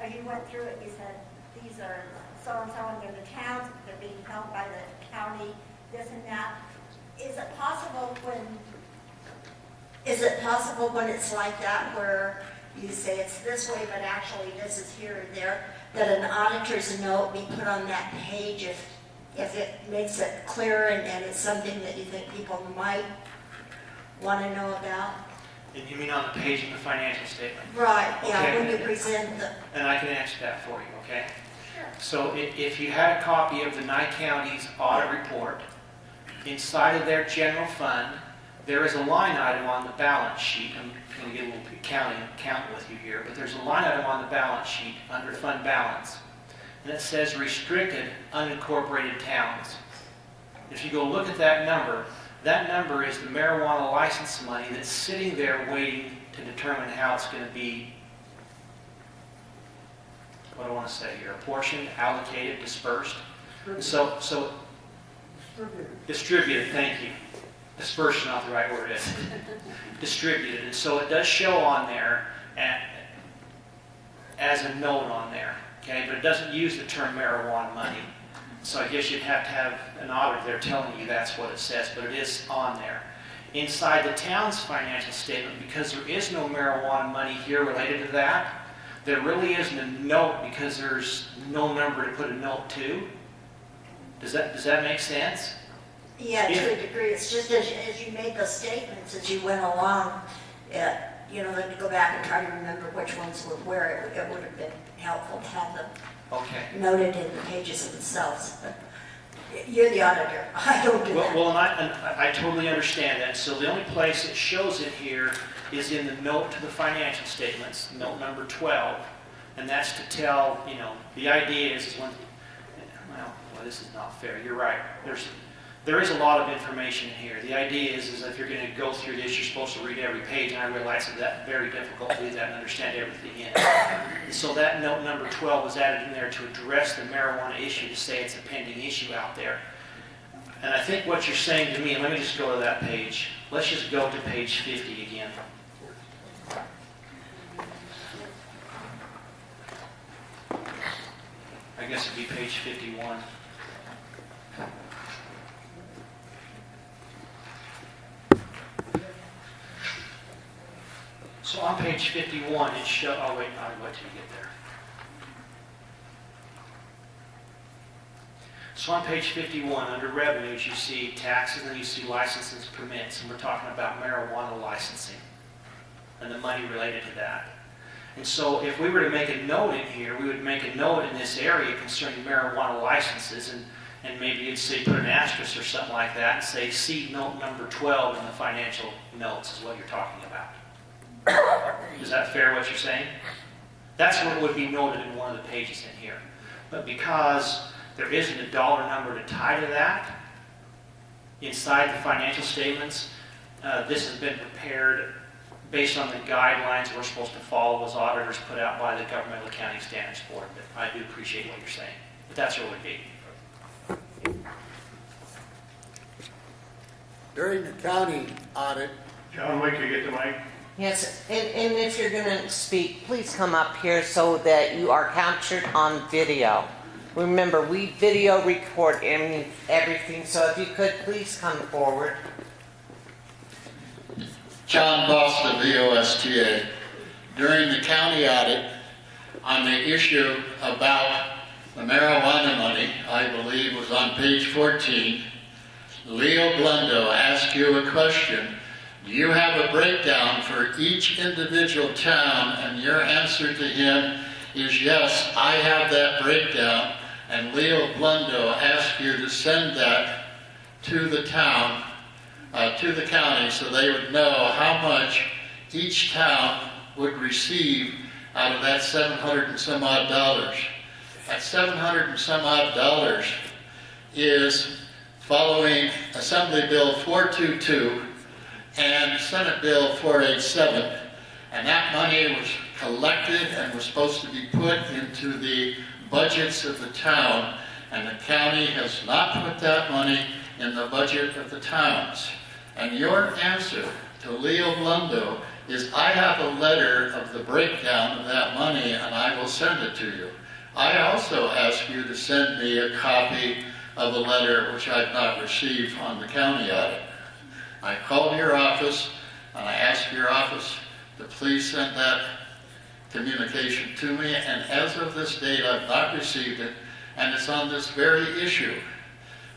as you went through it, you said these are so-and-so and they're the towns, they're being held by the county, this and that. Is it possible when it's like that, where you say it's this way, but actually this is here and there, that an auditor's note be put on that page if it makes it clear and it's something that you think people might want to know about? And you mean on the page in the financial statement? Right, yeah, Okay. when you present the... And I can answer that for you, okay? Sure. So if you had a copy of the Nye County's audit report, inside of their general fund, there is a line item on the balance sheet. I'm going to get a little accounting with you here, but there's a line item on the balance sheet under fund balance, and it says restricted unincorporated towns. If you go look at that number is the marijuana license money that's sitting there waiting to determine how it's going to be, what do I want to say here, apportioned, allocated, dispersed. So distributed, thank you. Dispersed is not the right word, is it? Distributed. And so it does show on there as a note on there, okay? But it doesn't use the term marijuana money. So I guess you'd have to have an auditor there telling you that's what it says, but it is on there. Inside the town's financial statement, because there is no marijuana money here related to that, there really isn't a note because there's no number to put a note to. Does that make sense? Yeah, to a degree. It's just as you made those statements as you went along, then to go back and try to remember which ones were where, it would have been helpful to have them noted in the pages themselves. But you're the auditor. I don't do that. Well, and I totally understand that. So the only place it shows it here is in the note to the financial statements, note number 12, and that's to tell, the idea is when, well, well, this is not fair. You're right. There is a lot of information here. The idea is if you're going to go through this, you're supposed to read every page, and I realize that that's very difficult to do that and understand everything in it. And so that note number 12 was added in there to address the marijuana issue, to say it's a pending issue out there. And I think what you're saying to me, and let me just go to that page. Let's just go to page 50 again. I guess it'd be page 51. So on page 51, it shows, oh wait, I'll wait till you get there. So on page 51, under revenues, you see taxes, and you see licenses, permits, and we're talking about marijuana licensing and the money related to that. And so if we were to make a note in here, we would make a note in this area concerning marijuana licenses, and maybe you'd say put an asterisk or something like that and say see note number 12 in the financial notes is what you're talking about. Is that fair what you're saying? That's what would be noted in one of the pages in here. But because there isn't a dollar number to tie to that inside the financial statements, this has been prepared based on the guidelines we're supposed to follow as auditors put out by the Governmental Accounting Standards Board. But I do appreciate what you're saying. But that's what it would be. During the county audit, John, wait till you get the mic. Yes, and if you're going to speak, please come up here so that you are captured on video. Remember, we video record everything, so if you could please come forward. John Bosta, VOSTA. During the county audit on the issue about the marijuana money, I believe was on page 14, Leo Blundo asked you a question. Do you have a breakdown for each individual town? And your answer to him is yes, I have that breakdown. And Leo Blundo asked you to send that to the town, to the county, so they would know how much each town would receive out of that $700 and some odd dollars. That $700 and some odd dollars is following Assembly Bill 422 and Senate Bill 487, and that money was collected and was supposed to be put into the budgets of the town, and the county has not put that money in the budget of the towns. And your answer to Leo Blundo is, I have a letter of the breakdown of that money and I will send it to you. I also ask you to send me a copy of the letter which I've not received on the county audit. I called your office and I asked your office to please send that communication to me, and as of this date I've not received it, and it's on this very issue.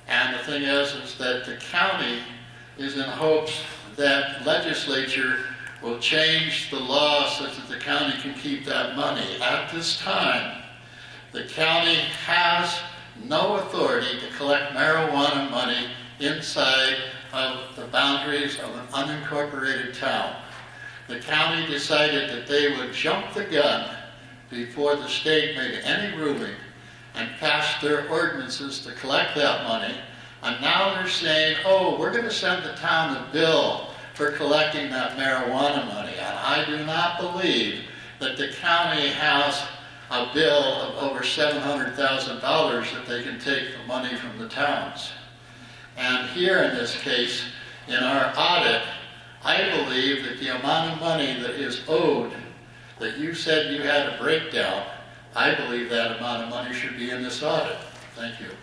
And the thing is that the county is in hopes that legislature will change the law such that the county can keep that money. At this time, the county has no authority to collect marijuana money inside of the boundaries of an unincorporated town. The county decided that they would jump the gun before the state made any ruling and passed their ordinances to collect that money. And now they're saying, oh, we're going to send the town a bill for collecting that marijuana money. And I do not believe that the county has a bill of over $700,000 that they can take the money from the towns. And here in this case, in our audit, I believe that the amount of money that is owed, that you said you had a breakdown, I believe that amount of money should be in this audit. Thank you.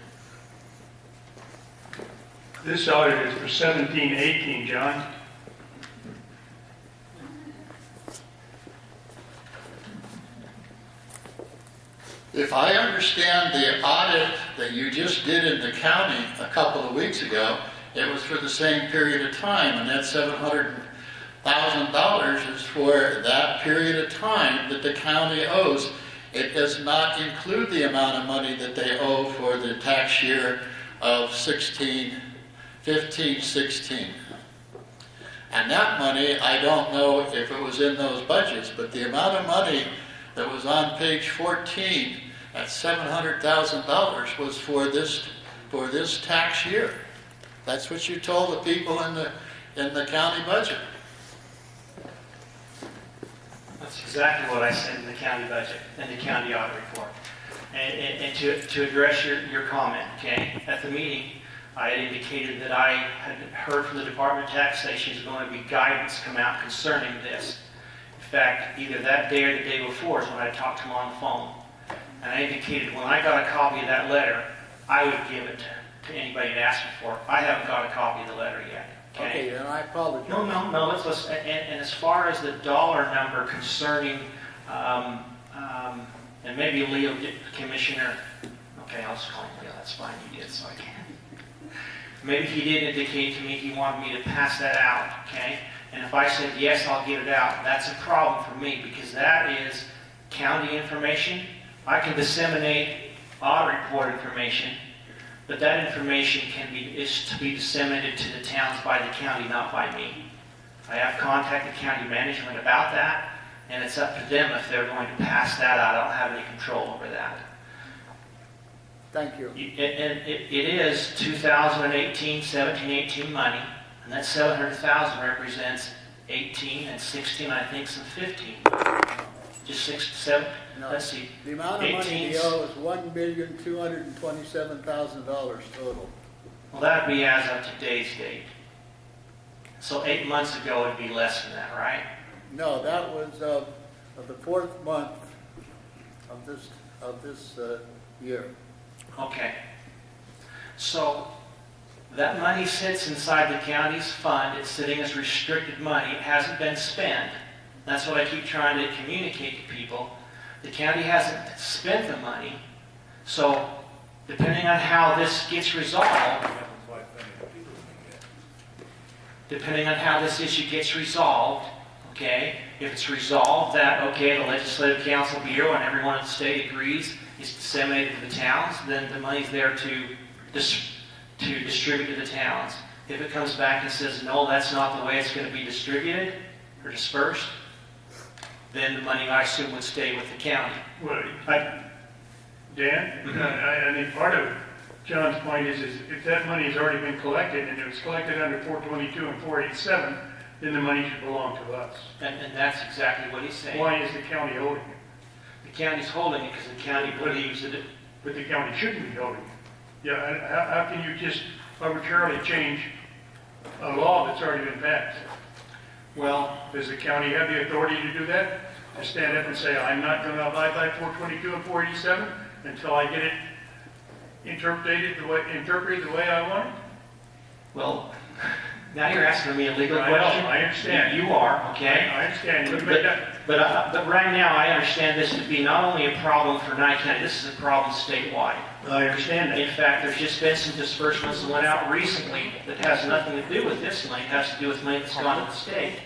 This audit is for 17-18, John. If I understand the audit that you just did in the county a couple of weeks ago, it was for the same period of time, and that $700,000 is for that period of time that the county owes. It does not include the amount of money that they owe for the tax year of 15, 16. And that money, I don't know if it was in those budgets, but the amount of money that was on page 14 that $700,000 was for this tax year. That's what you told the people in the county budget. That's exactly what I said in the county budget and the county audit report. And to address your comment, okay, at the meeting, I had indicated that I had heard from the Department of Taxation there's going to be guidance come out concerning this. In fact, either that day or the day before is when I talked to him on the phone. And I indicated when I got a copy of that letter, I would give it to anybody that asked me for it. I haven't got a copy of the letter yet. Okay, then I apologize. No, let's listen. And as far as the dollar number concerning, and maybe Leo, Commissioner, okay, I'll just call him Leo, that's fine, you did, so I can. Maybe he did indicate to me he wanted me to pass that out, okay? And if I said, yes, I'll get it out, that's a problem for me, because that is county information. I can disseminate audit report information, but that information is to be disseminated to the towns by the county, not by me. I have contacted county management about that, and it's up to them if they're going to pass that out. I don't have any control over that. Thank you. And it is 2018, 17, 18 money, and that 700,000 represents 18 and 16, I think, some 15. Just 6 to 7. No, Let's see. the amount of money we owe is $1,227,000 total. Well, that would be as of today's date. So 8 months ago, it'd be less than that, right? No, that was of the 4th month of this year. Okay. So that money sits inside the county's fund. It's sitting as restricted money. It hasn't been spent. That's what I keep trying to communicate to people. The county hasn't spent the money. So depending on how this gets resolved, depending on how this issue gets resolved, okay, if it's resolved that, okay, the Legislative Council Bureau and everyone in the state agrees it's disseminated to the towns, then the money's there to distribute to the towns. If it comes back and says, no, that's not the way it's going to be distributed or dispersed, then the money, I assume, would stay with the county. Well, Dan, I mean, part of John's point is if that money has already been collected and it was collected under 422 and 487, then the money should belong to us. And that's exactly what he's saying. Why is the county holding it? The county's holding it because the county believes that it... But the county shouldn't be holding it. Yeah, how can you just arbitrarily change a law that's already been passed? Well, does the county have the authority to do that? To stand up and say, I'm not going to abide by 422 and 487 until I get it interpreted the way I want it? Well, now you're asking me a legal I know, question. I understand. You are, okay? I understand. But right now, I understand this to be not only a problem for Nye County, this is a problem statewide. I understand that. In fact, there's just been some disbursements that went out recently that has nothing to do with this money. It has to do with money that's gone to the state.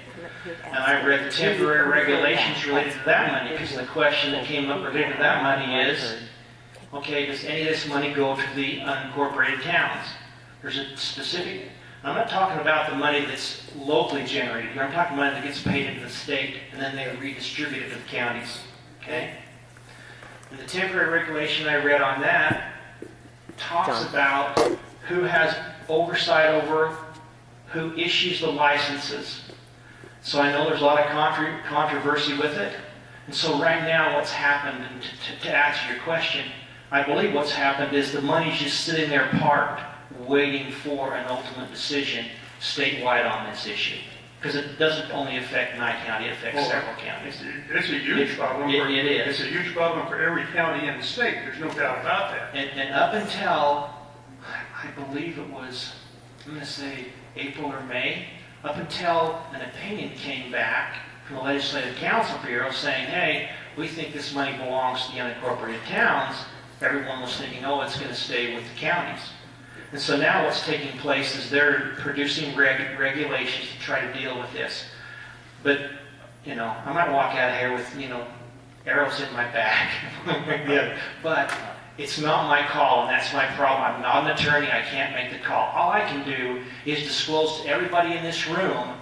And I read the temporary regulations related to that money, because the question that came up related to that money is, okay, does any of this money go to the unincorporated towns? There's a specific... I'm not talking about the money that's locally generated here. I'm talking money that gets paid into the state and then they redistribute it to the counties. Okay? And the temporary regulation I read on that talks about who has oversight over who issues the licenses. So I know there's a lot of controversy with it. And so right now what's happened, and to answer your question, I believe what's happened is the money's just sitting there parked, waiting for an ultimate decision statewide on this issue. Because it doesn't only affect Nye County, it affects several counties. It's a huge problem. It is. It's a huge problem for every county in the state. There's no doubt about that. And up until, I believe it was, I'm going to say April or May, up until an opinion came back from the Legislative Council Bureau saying, hey, we think this money belongs to the unincorporated towns, everyone was thinking, oh, it's going to stay with the counties. And so now what's taking place is they're producing regulations to try to deal with this. But, you know, I might walk out of here with, you know, arrows in my back. Yeah. But it's not my call, and that's my problem. I'm not an attorney. I can't make the call. All I can do is disclose to everybody in this room,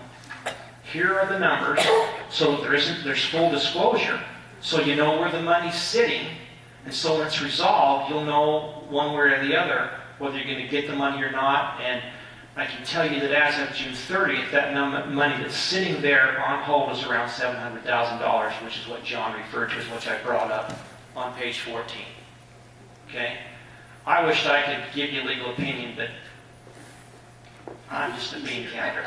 here are the numbers, so that there's full disclosure. So you know where the money's sitting, And so when it's resolved, you'll know one way or the other whether you're going to get the money or not. And I can tell you that as of June 30th, that money that's sitting there on hold is around $700,000, which is what John referred to as which I brought up on page 14. Okay? I wish I could give you a legal opinion, but I'm just a bean counter.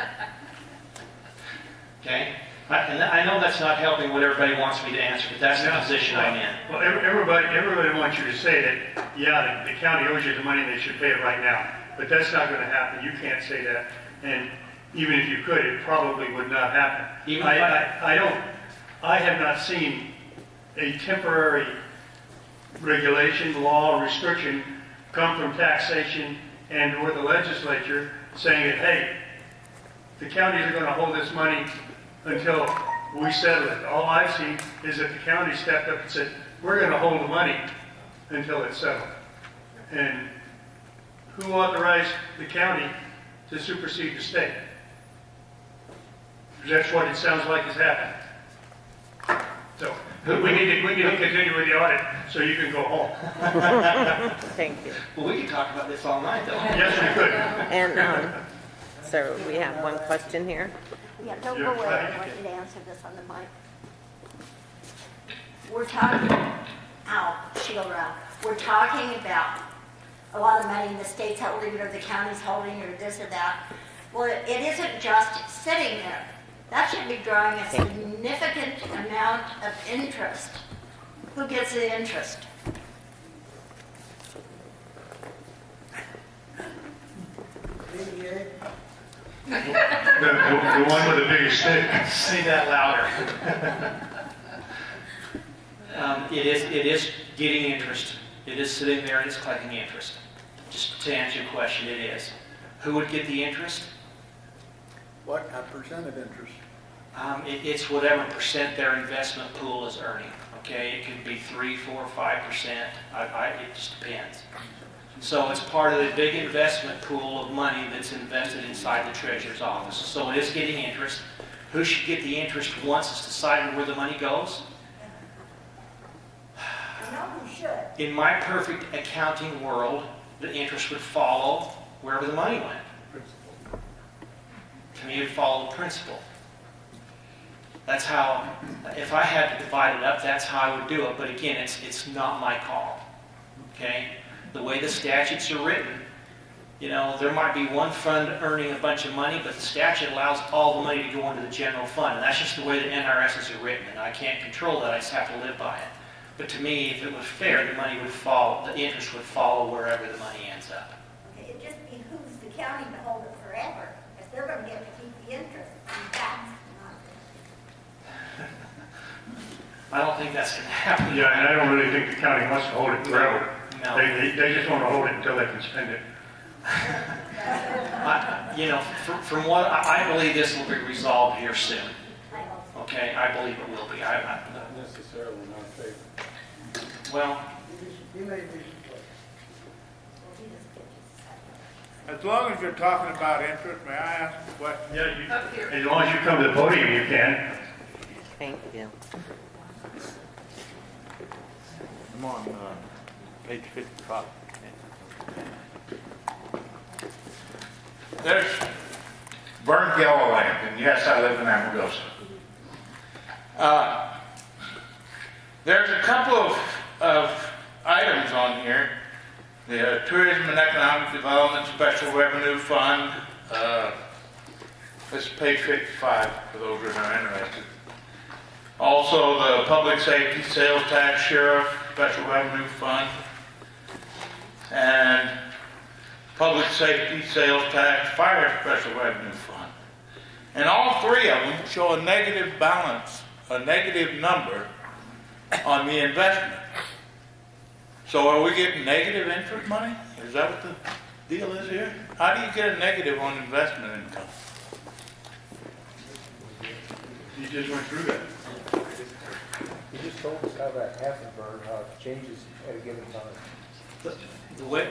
Okay? And I know that's not helping what everybody wants me to answer, but that's the position I'm in. Well, everybody wants you to say that, yeah, the county owes you the money, they should pay it right now. But that's not going to happen. You can't say that. And even if you could, it probably would not happen. I have not seen a temporary regulation, law, restriction come from taxation and or the legislature saying that, hey, the counties are going to hold this money until we settle it. All I've seen is that the county stepped up and said, we're going to hold the money until it's settled. And who authorized the county to supersede the state? Because that's what it sounds like has happened. So we need to continue with the audit so you can go home. Thank you. Well, we could talk about this all night, though. Yes, we could. And so we have one question here. Yeah, don't go away, I want you to answer this on the mic. We're talking, shield around, we're talking about a lot of money in the state's holding or the county's holding or this or that. Well, it isn't just sitting there. That should be drawing a significant amount of interest. Who gets the interest? The one with the biggest stick. Say that louder. It is getting interest. It is sitting there and it's collecting interest. Just to answer your question, it is. Who would get the interest? What percent of interest? It's whatever percent their investment pool is earning. Okay, it could be 3, 4, 5%. It just depends. So it's part of the big investment pool of money that's invested inside the treasurer's office. So it is getting interest. Who should get the interest once it's decided where the money goes? I know who should. In my perfect accounting world, the interest would follow wherever the money went. To me, it would follow the principal. That's how, if I had to divide it up, that's how I would do it. But again, it's not my call. Okay? The way the statutes are written, you know, there might be one fund earning a bunch of money, but the statute allows all the money to go into the general fund. And that's just the way the NRSs are written. And I can't control that. I just have to live by it. But to me, if it was fair, the money would follow, the interest would follow wherever the money ends up. Okay, it just behooves the county to hold it forever. If they're going to get to keep the interest, that's I don't think that's going to happen. Yeah, and I don't really think the county wants to hold it forever. No. They just want to hold it until they can spend it. From what I believe, this will be resolved here soon. Okay, I believe it will be. Not necessarily not favor. Well, As long as you're talking about interest, may I ask a question? Yeah, as long as you come to the podium, you can. Thank you. I'm on page 55. There's burned yellow lamp, and yes, I live in Amargosa. There's a couple of items on here. The Tourism and Economic Development Special Revenue Fund. This is page 55 for those who are interested. Also, the Public Safety Sales Tax Sheriff Special Revenue Fund. And Public Safety Sales Tax Fire Special Revenue Fund. And all three of them show a negative balance, a negative number on the investment. So are we getting negative interest money? Is that what the deal is here? How do you get a negative on investment income? You just went through that. He just told us how that happened, Vern, how it changes at a given time.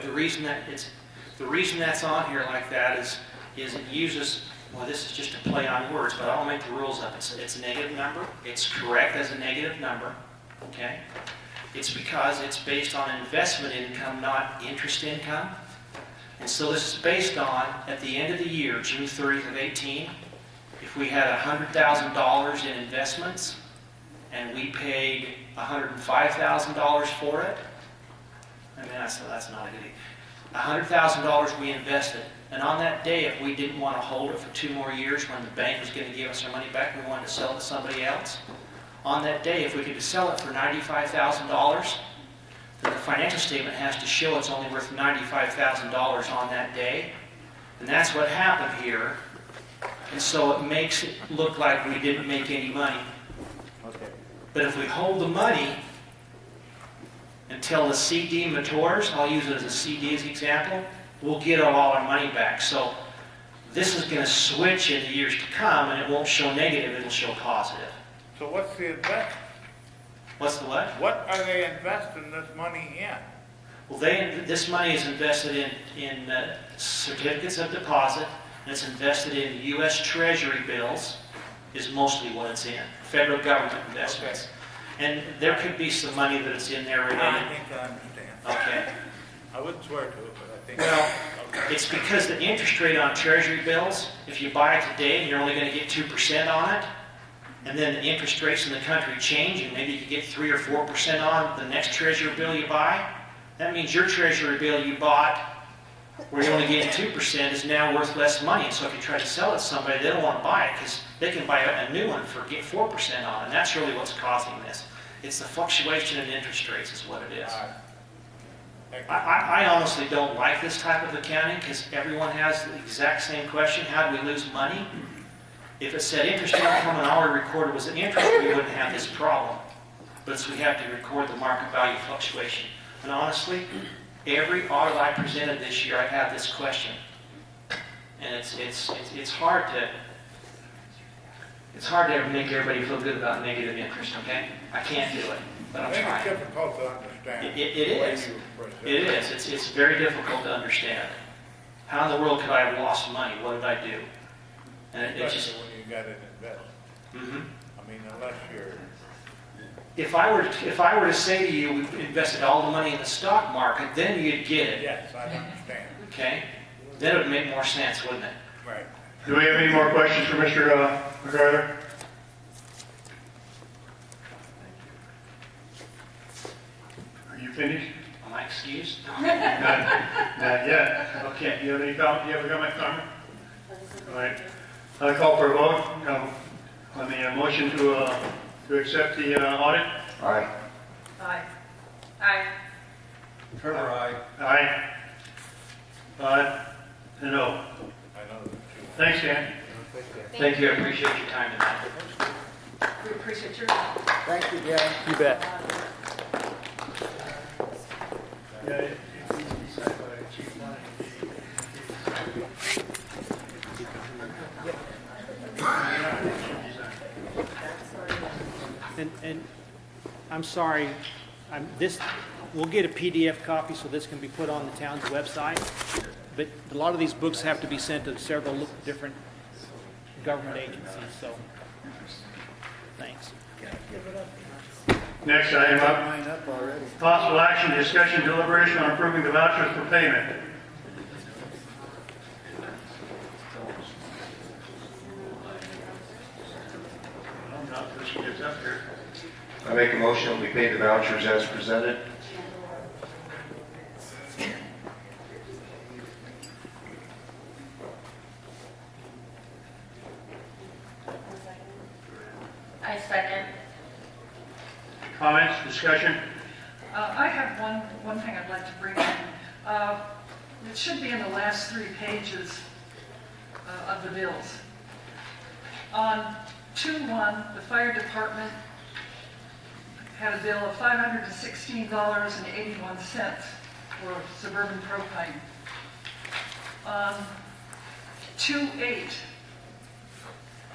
the reason that's on here like that is it uses, well, this is just a play on words, but I'll make the rules up. It's a negative number. It's correct as a negative number, okay? It's because it's based on investment income, not interest income. And so this is based on, at the end of the year, June 30th of 18, if we had $100,000 in investments and we paid $105,000 for it, I mean, that's not a good idea. $100,000 we invested, and on that day, if we didn't want to hold it for 2 more years when the bank was going to give us our money back, we wanted to sell it to somebody else. On that day, if we could sell it for $95,000, then the financial statement has to show it's only worth $95,000 on that day. And that's what happened here. And so it makes it look like we didn't make any money. Okay. But if we hold the money until the CD matures, I'll use it as a CD as an example, we'll get all our money back. So this is going to switch in the years to come, and it won't show negative, it'll show positive. So what's the investment? What's the what? What are they investing this money in? Well, this money is invested in certificates of deposit, and it's invested in U.S. Treasury bills, is mostly what it's in. Federal government investments. And there could be some money that it's in there I related. think I understand. Okay. I wouldn't swear to it, but I think. Well, okay. it's because the interest rate on Treasury bills, if you buy it today and you're only going to get 2% on it, and then the interest rates in the country change, and maybe you could get 3 or 4% on the next Treasury bill you buy, that means your Treasury bill you bought, where you're only getting 2%, is now worth less money. And so if you try to sell it to somebody, they don't want to buy it because they can buy a new one for get 4% on it. And that's really what's causing this. It's the fluctuation in interest rates is what it is. I honestly don't like this type of accounting because everyone has the exact same question. How do we lose money? If it said interest income and all we recorded was the interest, we wouldn't have this problem. But so we have to record the market value fluctuation. And honestly, every audit I presented this year, I had this question. And it's hard to ever make everybody feel good about negative interest, okay? I can't do it, but I'm trying. I think it's difficult to understand. It is. It is. It's very difficult to understand. How in the world could I have lost money? What did I do? And it just. Especially when you got it invested. Mm-hmm. I mean, unless you're. If I were to say to you, we invested all the money in the stock market, then you'd get it. Yes, I understand. Okay? Then it would make more sense, wouldn't it? Right. Do we have any more questions for Mr. McArthur? Are you finished? Am I excused? Not yet. Okay, do you have any comment? Do you have a comment? All right. I call for a vote on the motion to accept the audit. Aye. Aye. Aye. Trevor, aye. Aye. And no. I know that you. Thanks, Dan. Thank you. I appreciate your time tonight. We appreciate your. Thank you, Dan. You bet. Yeah, it's decided by the chief And I'm sorry, we'll get a PDF copy so this can be put on the town's website. But a lot of these books have to be sent to several different government agencies, so thanks. Next item up, Mine up already. possible action, discussion, deliberation on approving the vouchers for payment. I'm not, this gets up here. I make a motion that we pay the vouchers as presented. I second. Comments, discussion? I have one thing I'd like to bring in. It should be in the last 3 pages of the bills. On 2/1, the fire department had a bill of $516.81 for Suburban propane. On 2/8,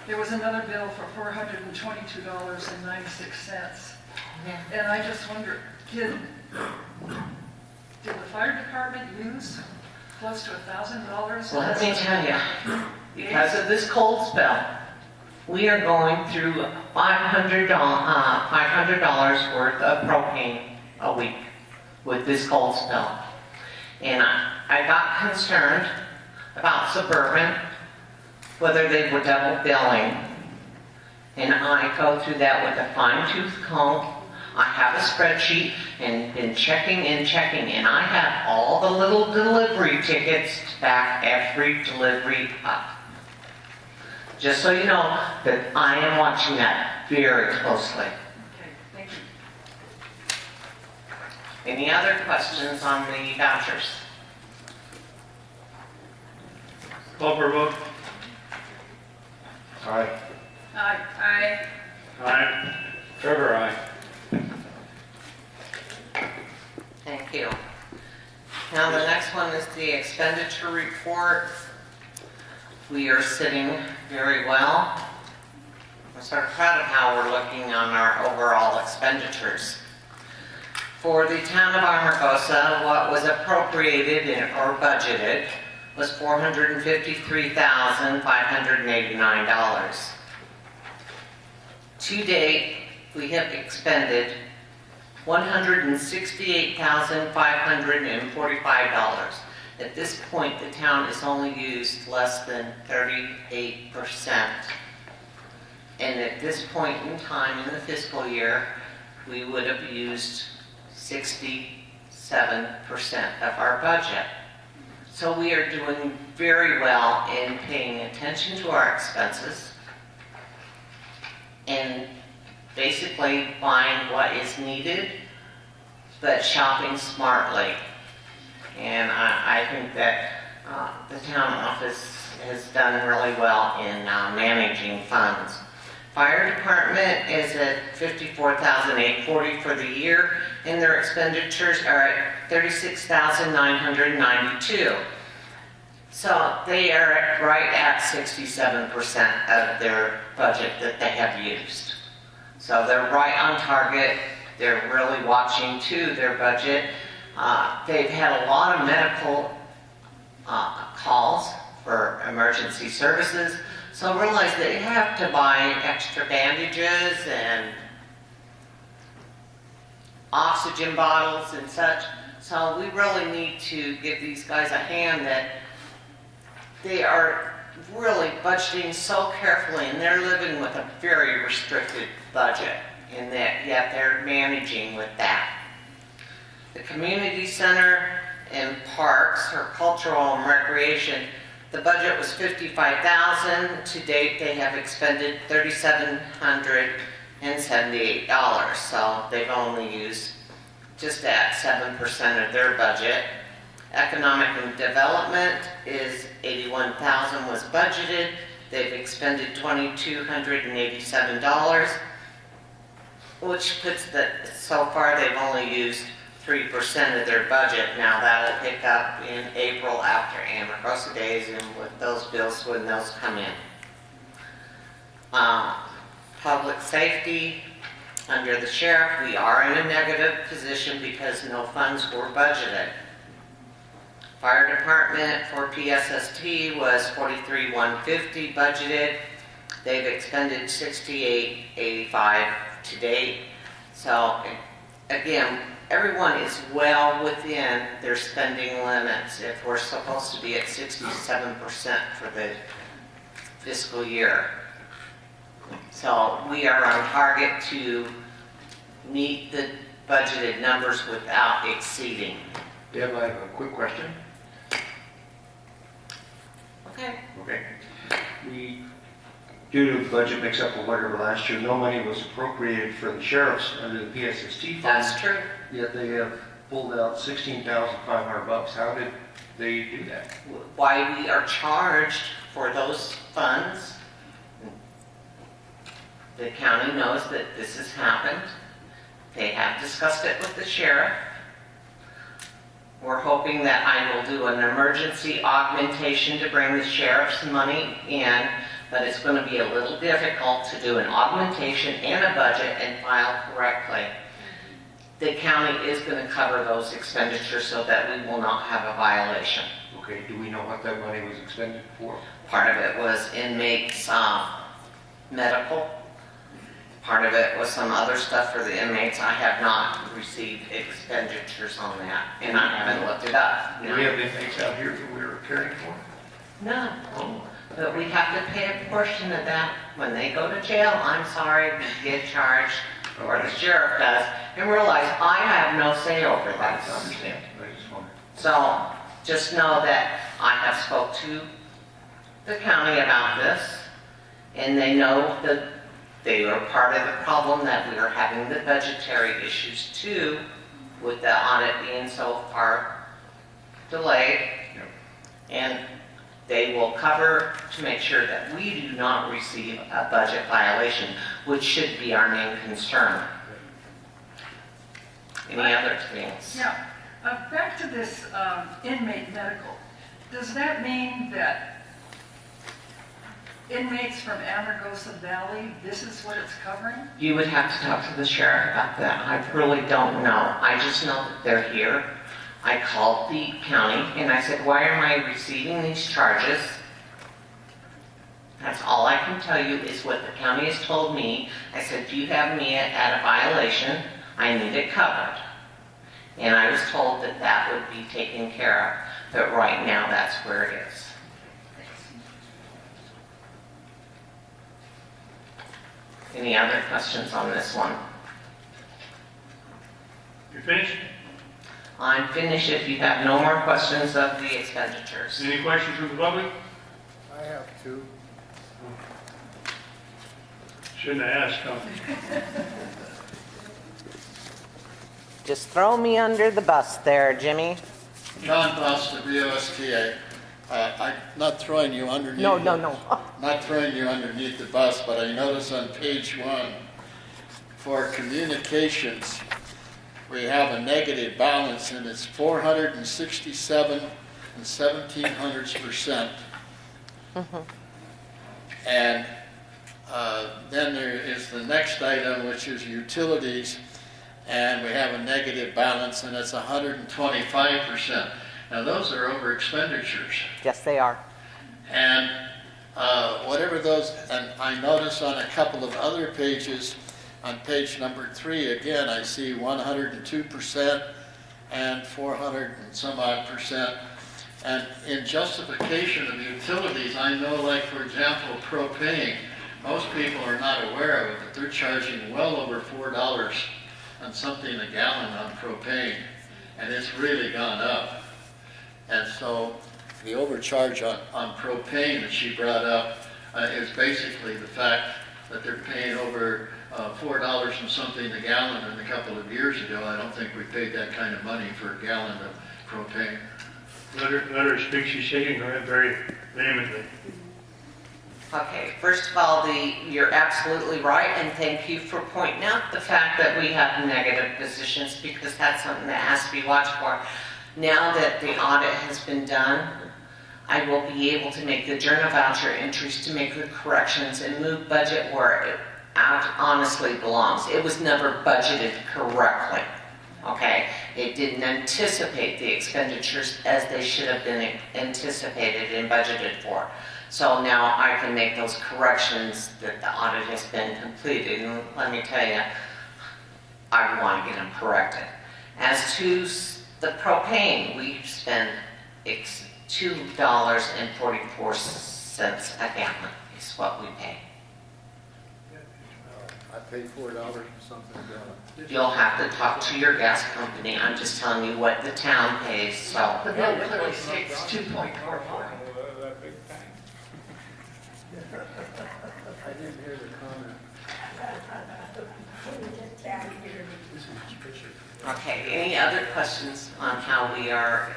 there was another bill for $422.96. And I just wonder, did the fire department use close to $1,000? Let me tell you, because of this cold spell, we are going through $500 worth of propane a week with this cold spell. And I got concerned about Suburban, whether they were double billing. And I go through that with a fine-tooth comb. I have a spreadsheet and been checking, and I have all the little delivery tickets to back every delivery up. Just so you know that I am watching that very closely. Okay, thank you. Any other questions on the vouchers? Call for a vote. Aye. Aye. Aye. Trevor, aye. Thank you. Now the next one is the expenditure report. We are sitting very well. I'm sort of proud of how we're looking on our overall expenditures. For the town of Amargosa, what was appropriated or budgeted was $453,589. To date, we have expended $168,545. At this point, the town has only used less than 38%. And at this point in time in the fiscal year, we would have used 67% of our budget. So we are doing very well in paying attention to our expenses and basically buying what is needed, but shopping smartly. And I think that the town office has done really well in managing funds. Fire department is at $54,840 for the year, and their expenditures are at $36,992. So they are right at 67% of their budget that they have used. So they're right on target. They're really watching too their budget. They've had a lot of medical calls for emergency services. So realize that you have to buy extra bandages and oxygen bottles and such. So we really need to give these guys a hand that they are really budgeting so carefully, and they're living with a very restricted budget, and that yet they're managing with that. The community center and parks, or cultural and recreation, the budget was $55,000. To date, they have expended $3,778. So they've only used just at 7% of their budget. Economic and development is $81,000 was budgeted. They've expended $2,287, which puts so far they've only used 3% of their budget. Now that'll pick up in April after Amargosa days and with those bills when those come in. Public safety, under the sheriff, we are in a negative position because no funds were budgeted. Fire department for PSST was $43,150 budgeted. They've expended $68,85 to date. So again, everyone is well within their spending limits if we're supposed to be at 67% for the fiscal year. So we are on target to meet the budgeted numbers without exceeding. Deb, I have a quick question. Okay. Okay. Due to the budget mix-up or whatever last year, no money was appropriated for the sheriffs under the PSST fund. That's true. Yet they have pulled out $16,500. How did they do that? Why we are charged for those funds, the county knows that this has happened. They have discussed it with the sheriff. We're hoping that I will do an emergency augmentation to bring the sheriff's money in, but it's going to be a little difficult to do an augmentation and a budget and file correctly. The county is going to cover those expenditures so that we will not have a violation. Okay, do we know what that money was expended for? Part of it was inmates' medical. Part of it was some other stuff for the inmates. I have not received expenditures on that, and I haven't looked it up. Do we have inmates out here that we're caring for? No, but we have to pay a portion of that when they go to jail. I'm sorry, we get charged, or the sheriff does, and realize I have no say over I that. understand. I just wondered. So just know that I have spoke to the county about this, and they know that they are part of the problem, that we are having the budgetary issues too, with the audit being so far delayed. Yep. And they will cover to make sure that we do not receive a budget violation, which should be our main concern. Any other things? Yeah, back to this inmate medical. Does that mean that inmates from Amargosa Valley, this is what it's covering? You would have to talk to the sheriff about that. I really don't know. I just know that they're here. I called the county and I said, why am I receiving these charges? That's all I can tell you is what the county has told me. I said, if you have me at a violation, I need it covered. And I was told that that would be taken care of. But right now, that's where it is. Any other questions on this one? You finished? I'm finished if you have no more questions of the expenditures. Any questions from the public? I have two. Shouldn't have asked, huh? Just throw me under the bus there, Jimmy. John Bosta, VOSTA. I'm not throwing you underneath. No. Not throwing you underneath the bus, but I notice on page 1, for communications, we have a negative balance, and it's 467 and 1700%. And then there is the next item, which is utilities, and we have a negative balance, and it's 125%. Now, those are over expenditures. Yes, they are. And whatever those, and I notice on a couple of other pages, on page number 3, again, I see 102% and 400 and some odd %. And in justification of utilities, I know, like, for example, propane, most people are not aware of it, but they're charging well over $4 and something a gallon on propane, and it's really gone up. And so the overcharge on propane that she brought up is basically the fact that they're paying over $4 and something a gallon, and a couple of years ago, I don't think we paid that kind of money for a gallon of propane. Let her speak. She's shaking her head very vehemently. Okay, first of all, you're absolutely right, and thank you for pointing out the fact that we have negative positions, because that's something that has to be watched for. Now that the audit has been done, I will be able to make the journal voucher entries to make the corrections and move budget where it honestly belongs. It was never budgeted correctly, okay? It didn't anticipate the expenditures as they should have been anticipated and budgeted for. So now I can make those corrections that the audit has been completed. And let me tell you, I want to get them corrected. As to the propane, we spend $2.44 a gallon is what we pay. I pay $4 or something a gallon. You'll have to talk to your gas company. I'm just telling you what the town pays, so. The bill clearly states 2.44. I didn't hear the comment. Okay, any other questions on how we are,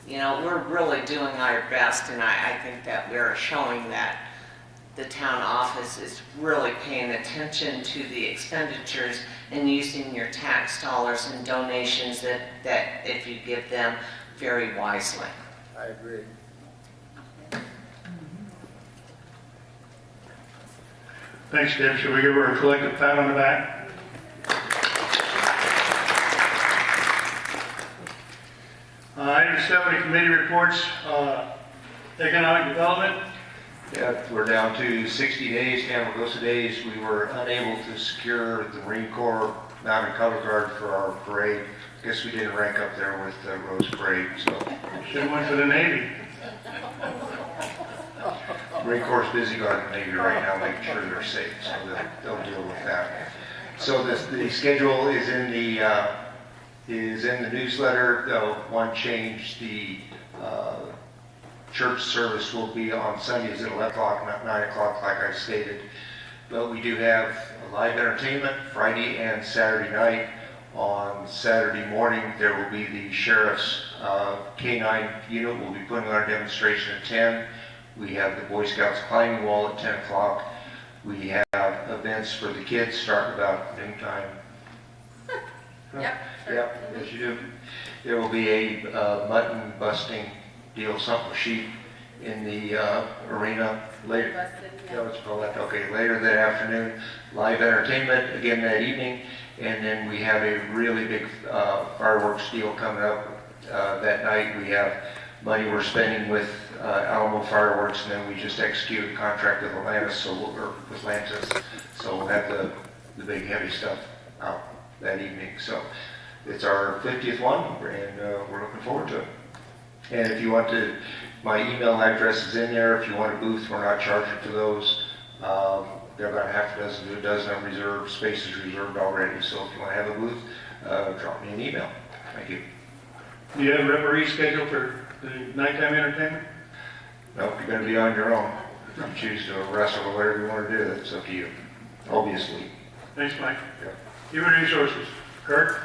we're really doing our best, and I think that we're showing that the town office is really paying attention to the expenditures and using your tax dollars and donations that if you give them very wisely. I agree. Thanks, Deb. Should we give her a collective pat on the back? Item 70, committee reports, economic development. Yeah, we're down to 60 days, Amargosa days. We were unable to secure the Marine Corps mounted color guard for our parade. I guess we didn't rank up there with the Rose Parade, so. Should have went for the Navy. Marine Corps is busy guarding the Navy right now, making sure they're safe, so they'll deal with that. So the schedule is in the newsletter. One change, the church service will be on Sundays at 11 o'clock, not 9 o'clock like I stated. But we do have live entertainment Friday and Saturday night. On Saturday morning, there will be the sheriff's K-9 unit. We'll be putting on a demonstration at 10. We have the Boy Scouts climbing wall at 10 o'clock. We have events for the kids starting about noontime. Yep. Yep, yes you do. There will be a mutton busting deal, something with sheep in the arena later. Yeah, let's call that. Okay, later that afternoon. Live entertainment again that evening. And then we have a really big fireworks deal coming up that night. We have money we're spending with Alamo Fireworks, and then we just executed a contract with Atlantis, so we'll have the big heavy stuff out that evening. So it's our 50th one, and we're looking forward to it. And if you want to, my email address is in there. If you want a booth, we're not charging for those. There are about half a dozen to a dozen of reserved spaces reserved already. So if you want to have a booth, drop me an email. Thank you. Do you have a referee scheduled for the nighttime entertainment? Nope, you're going to be on your own. If you choose to wrestle or whatever you want to do, that's up to you, obviously. Thanks, Mike. Yeah. Human Resources. Kurt?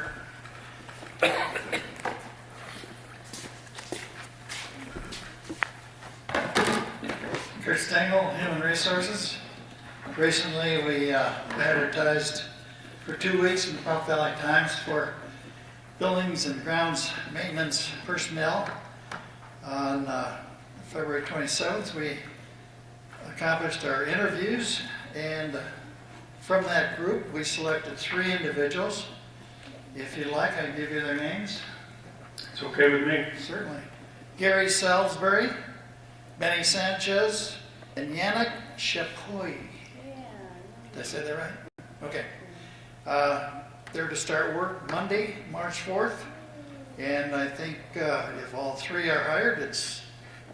Kurt Stengel, Human Resources. Recently, we advertised for 2 weeks in the Pop Valley Times for buildings and grounds maintenance personnel. On February 27th, we accomplished our interviews, and from that group, we selected 3 individuals. If you'd like, I can give you their names. It's okay with me. Certainly. Gary Salisbury, Benny Sanchez, and Yannick Chapoy. Did I say that right? Okay. They're to start work Monday, March 4th. And I think if all 3 are hired, it's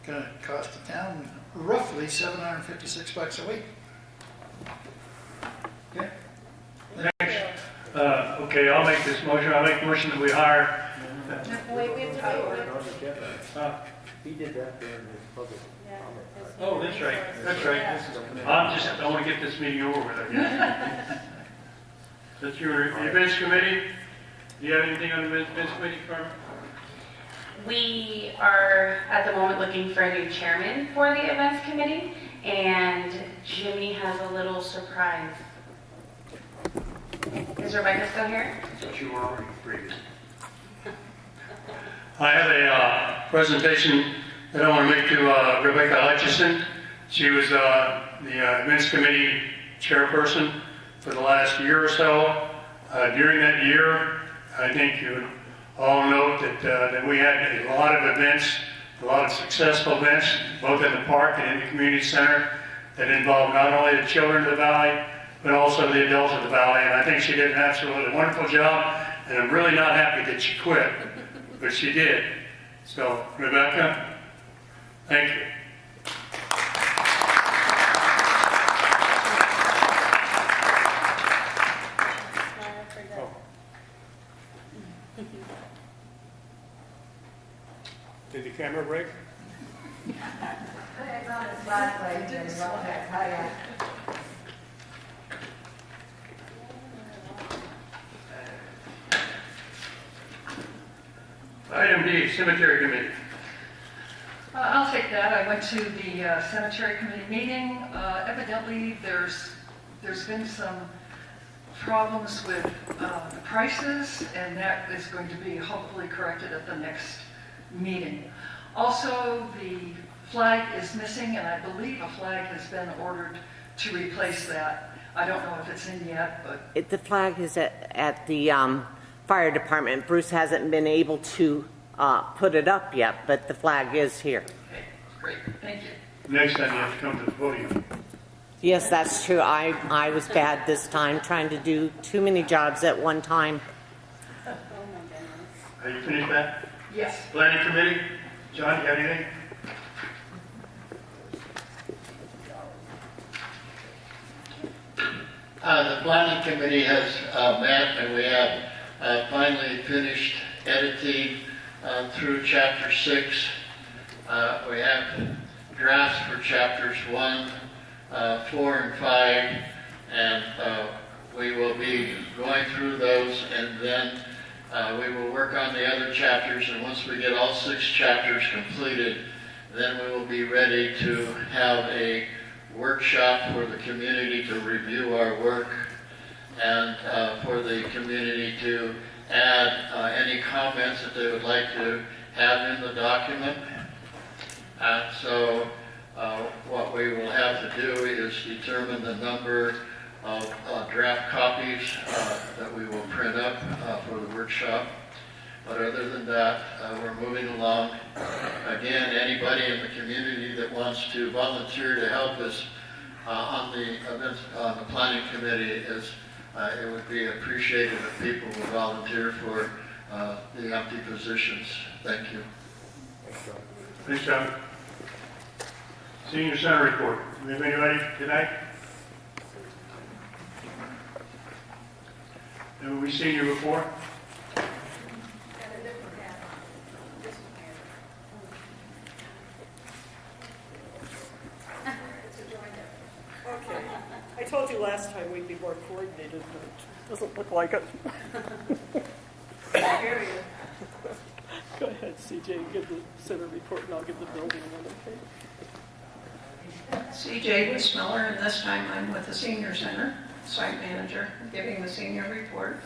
going to cost the town roughly $756 a week. Okay. Thanks. Okay, I'll make this motion. I'll make the motion that we hire. Wait, we have to He did that during his public comment. Oh, that's right. That's right. I want to get this meeting over with, I guess. That's your events committee. Do you have anything on the events committee, Carmen? We are at the moment looking for a new chairman for the events committee, and Jimmy has a little surprise. Is Rebecca still here? But you were already previous. I have a presentation that I want to make to Rebecca Hutchison. She was the events committee chairperson for the last year or so. During that year, I think you would all note that we had a lot of events, a lot of successful events, both in the park and in the community center, that involved not only the children of the valley, but also the adults of the valley. And I think she did an absolutely wonderful job, and I'm really not happy that she quit, but she did. So, Rebecca, thank you. Did the camera break? Item D, Cemetery Committee. I'll take that. I went to the cemetery committee meeting. Evidently, there's been some problems with the prices, and that is going to be hopefully corrected at the next meeting. Also, the flag is missing, and I believe a flag has been ordered to replace that. I don't know if it's in yet, but... The flag is at the fire department. Bruce hasn't been able to put it up yet, but the flag is here. Okay, great. Thank you. next time you have to come to the podium. Yes, that's true. I was bad this time, trying to do too many jobs at one time. Are you finished that? Yes. Planning committee? John, you got anything? The planning committee has met, and we have finally finished editing through chapter 6. We have drafts for chapters 1, 4, and 5, and we will be going through those, and then we will work on the other chapters, and once we get all 6 chapters completed, then we will be ready to have a workshop for the community to review our work, and for the community to add any comments that they would like to have in the document. And so what we will have to do is determine the number of draft copies that we will print up for the workshop. But other than that, we're moving along. Again, anybody in the community that wants to volunteer to help us on the events, on the planning committee, it would be appreciated if people would volunteer for the empty positions. Thank you. Thanks, John. Senior Center report. Do we have anybody tonight? Have we seen you before? Okay. I told you last time we'd be more coordinated, but it doesn't look like it. Go ahead, CJ, give the center report, and I'll give the building one, okay? CJ Wismiller, and this time I'm with the Senior Center, site manager, giving the senior report.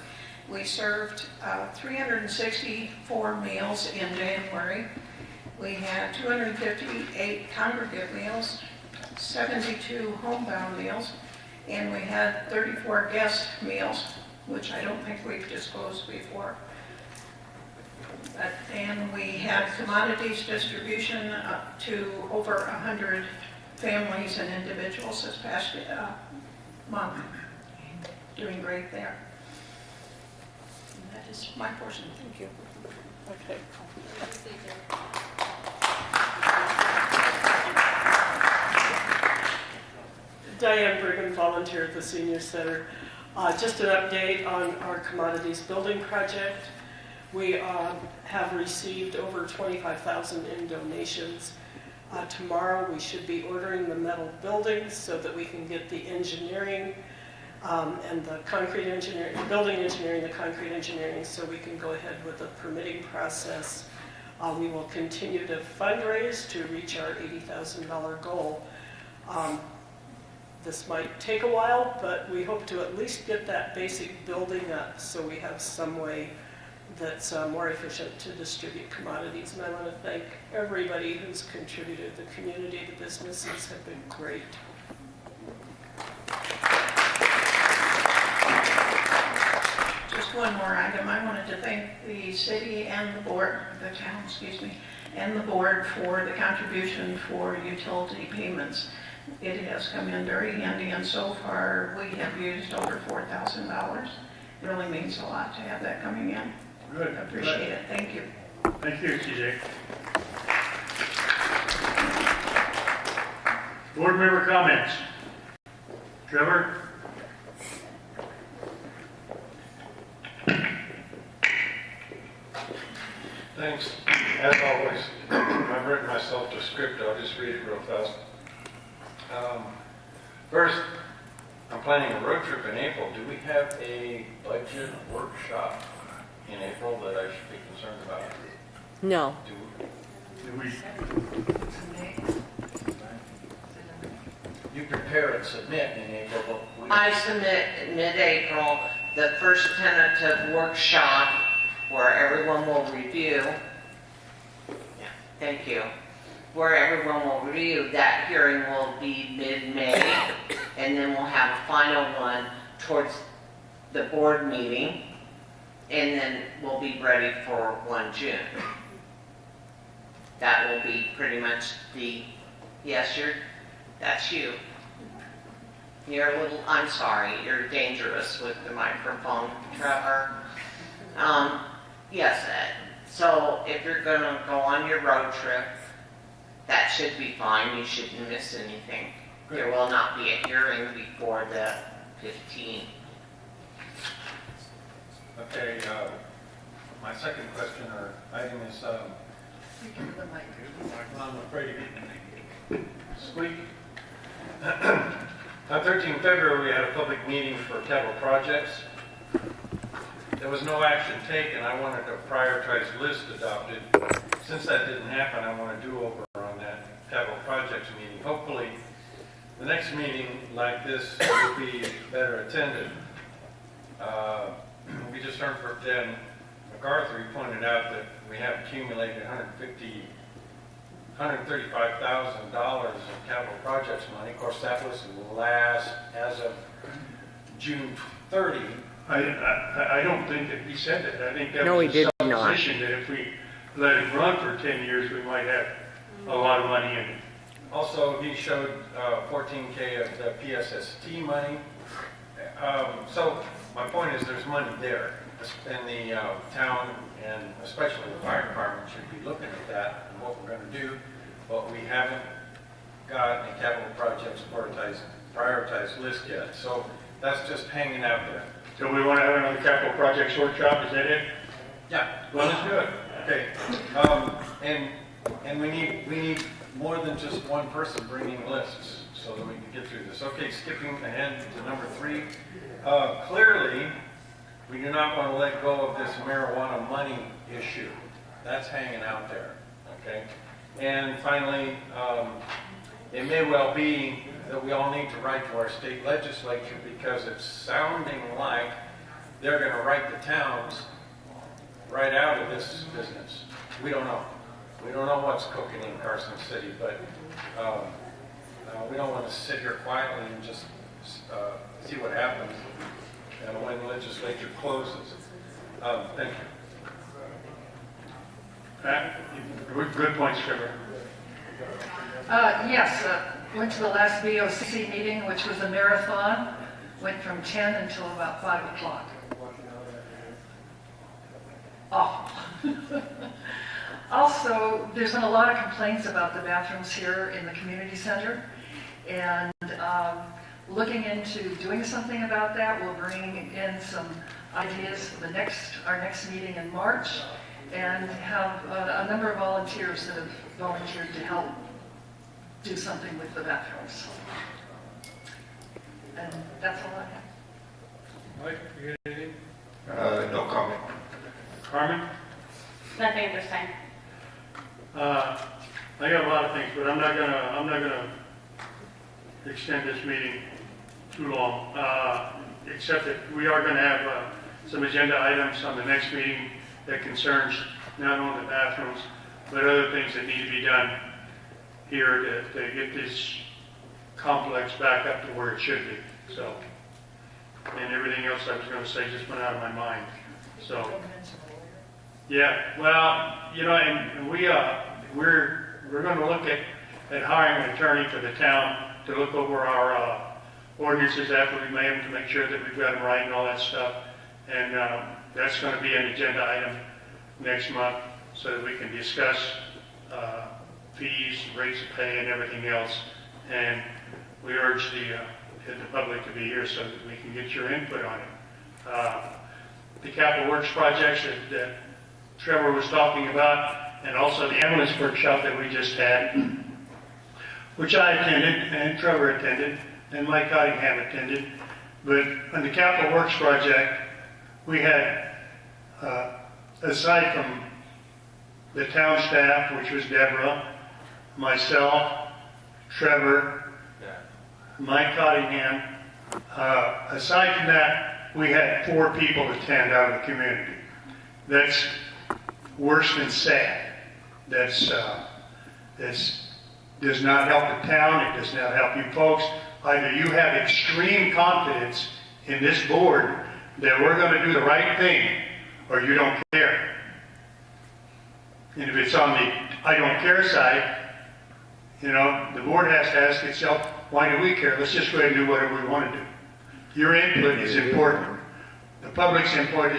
We served 364 meals in January. We had 258 congregate meals, 72 homebound meals, and we had 34 guest meals, which I don't think we've disclosed before. And we had commodities distribution up to over 100 families and individuals this past month. Doing great there. And that is my portion. Thank you. Okay. Diane Brigham, volunteer at the Senior Center. Just an update on our commodities building project. We have received over 25,000 in donations. Tomorrow we should be ordering the metal buildings so that we can get the engineering and the concrete engineering, the building engineering, the concrete engineering, so we can go ahead with the permitting process. We will continue to fundraise to reach our $80,000 goal. This might take a while, but we hope to at least get that basic building up so we have some way that's more efficient to distribute commodities. And I want to thank everybody who's contributed. The community, the businesses have been great. Just one more item. I wanted to thank the city and the board, the town, excuse me, and the board for the contribution for utility payments. It has come in very handy, and so far we have used over $4,000. It really means a lot to have that coming in. Good. Appreciate it. Thank you. Thank you, CJ. Board member comments. Trevor? Thanks. As always, I've written myself a script. I'll just read it real fast. First, I'm planning a road trip in April. Do we have a budget workshop in April that I should be concerned about? No. You prepare and submit in April, but I submit in mid-April the first tentative workshop where everyone will review. Thank you. Where everyone will review. That hearing will be mid-May, and then we'll have a final one towards the board meeting, and then we'll be ready for 1 June. That will be pretty much the Yes, that's you. I'm sorry, you're dangerous with the microphone, Trevor. Yes, Ed. So if you're gonna go on your road trip, that should be fine. You shouldn't miss anything. There will not be a hearing before the 15th. Okay, my second question or item is, I'm afraid to squeak. On 13 February, we had a public meeting for capital projects. There was no action taken. I wanted a prioritized list adopted. Since that didn't happen, I want to do over on that capital projects meeting. Hopefully, the next meeting like this will be better attended. We just heard from Dan MacArthur. He pointed out that we have accumulated $135,000 in capital projects money. Of course, that was last as of June 30. I don't think that he said that. I think that No, was he a did not. supposition that if we let it run for 10 years, we might have a lot of money in it. Also, he showed 14K of the PSST money. So my point is there's money there. And the town and especially the fire department should be looking at that and what we're going to do. But we haven't got a capital projects prioritized list yet. So that's just hanging out there. So we want to have another capital projects workshop, is that it? Yeah. Well, let's do it. Okay. And we need more than just one person bringing lists so that we can get through this. Okay, skipping ahead to number 3. Clearly, we do not want to let go of this marijuana money issue. That's hanging out there. Okay. And finally, it may well be that we all need to write to our state legislature because it's sounding like they're going to write the towns right out of this business. We don't know. We don't know what's cooking in Carson City, but we don't want to sit here quietly and just see what happens when the legislature closes. Thank you. Good points, Trevor. Yes, went to the last BOC meeting, which was a marathon. Went from 10 until about 5 o'clock. Awful. Also, there's been a lot of complaints about the bathrooms here in the community center. And looking into doing something about that, we'll bring in some ideas for our next meeting in March, and have a number of volunteers that have volunteered to help do something with the bathrooms. And that's all I have. Mike, you got anything? No comment. Carmen? Nothing at this time. I got a lot of things, but I'm not gonna extend this meeting too long, except that we are gonna have some agenda items on the next meeting that concerns not only the bathrooms, but other things that need to be done here to get this complex back up to where it should be. So, and everything else I was going to say just went out of my mind. So, yeah, well, you know, and we're going to look at hiring an attorney for the town to look over our ordinances after we made them to make sure that we've got them right and all that stuff. And that's going to be an agenda item next month so that we can discuss fees, rates of pay, and everything else. And we urge the public to be here so that we can get your input on it. The capital works projects that Trevor was talking about, and also the ambulance workshop that we just had, which I attended, and Trevor attended, and Mike Cottingham attended. But on the capital works project, we had, aside from the town staff, which was Deborah, myself, Trevor, Mike Cottingham, aside from that, we had 4 people attend out of the community. That's worse than sad. This does not help the town. It does not help you folks. Either you have extreme confidence in this board that we're going to do the right thing, or you don't care. And if it's on the I don't care side, You know, the board has to ask itself, why do we care? Let's just go ahead and do whatever we want to do. Your input is important. The public's input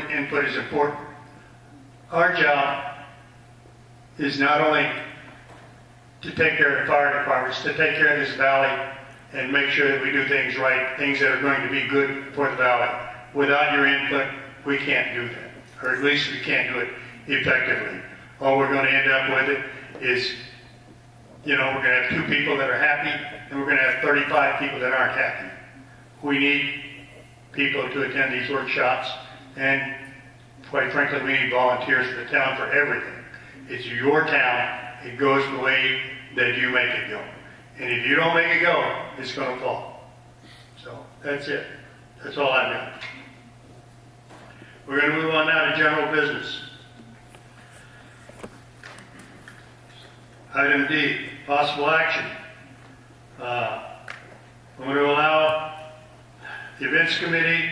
is important. Our job is not only to take care of fire departments, to take care of this valley and make sure that we do things right, things that are going to be good for the valley. Without your input, we can't do that, or at least we can't do it effectively. All we're going to end up with it is, you know, we're going to have 2 people that are happy, and we're going to have 35 people that aren't happy. We need people to attend these workshops, and quite frankly, we need volunteers for the town for everything. It's your town. It goes the way that you make it go. And if you don't make it go, it's going to fall. So that's it. That's all I've got. We're going to move on now to general business. Item D, possible action. I'm going to allow the events committee,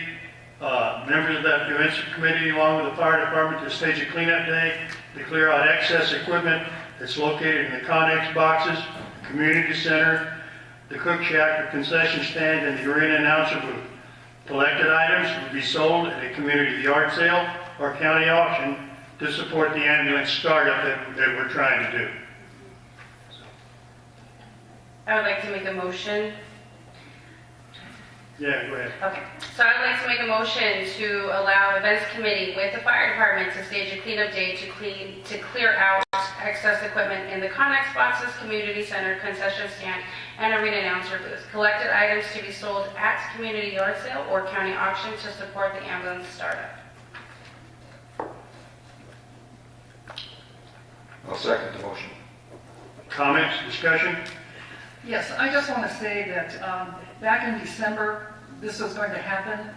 members of that events committee along with the fire department to stage a cleanup day to clear out excess equipment that's located in the Connex boxes, the community center, the cook shack, the concession stand, and the arena announcer booth. Collected items will be sold at a community yard sale or county auction to support the ambulance startup that we're trying to do. I would like to make a motion. Yeah, go ahead. Okay, so I'd like to make a motion to allow events committee with the fire department to stage a cleanup day to clear out excess equipment in the Connex boxes, community center, concession stand, and arena announcer booth. Collected items to be sold at community yard sale or county auction to support the ambulance startup. I'll second the motion. Comments, discussion? Yes, I just want to say that back in December, this was going to happen.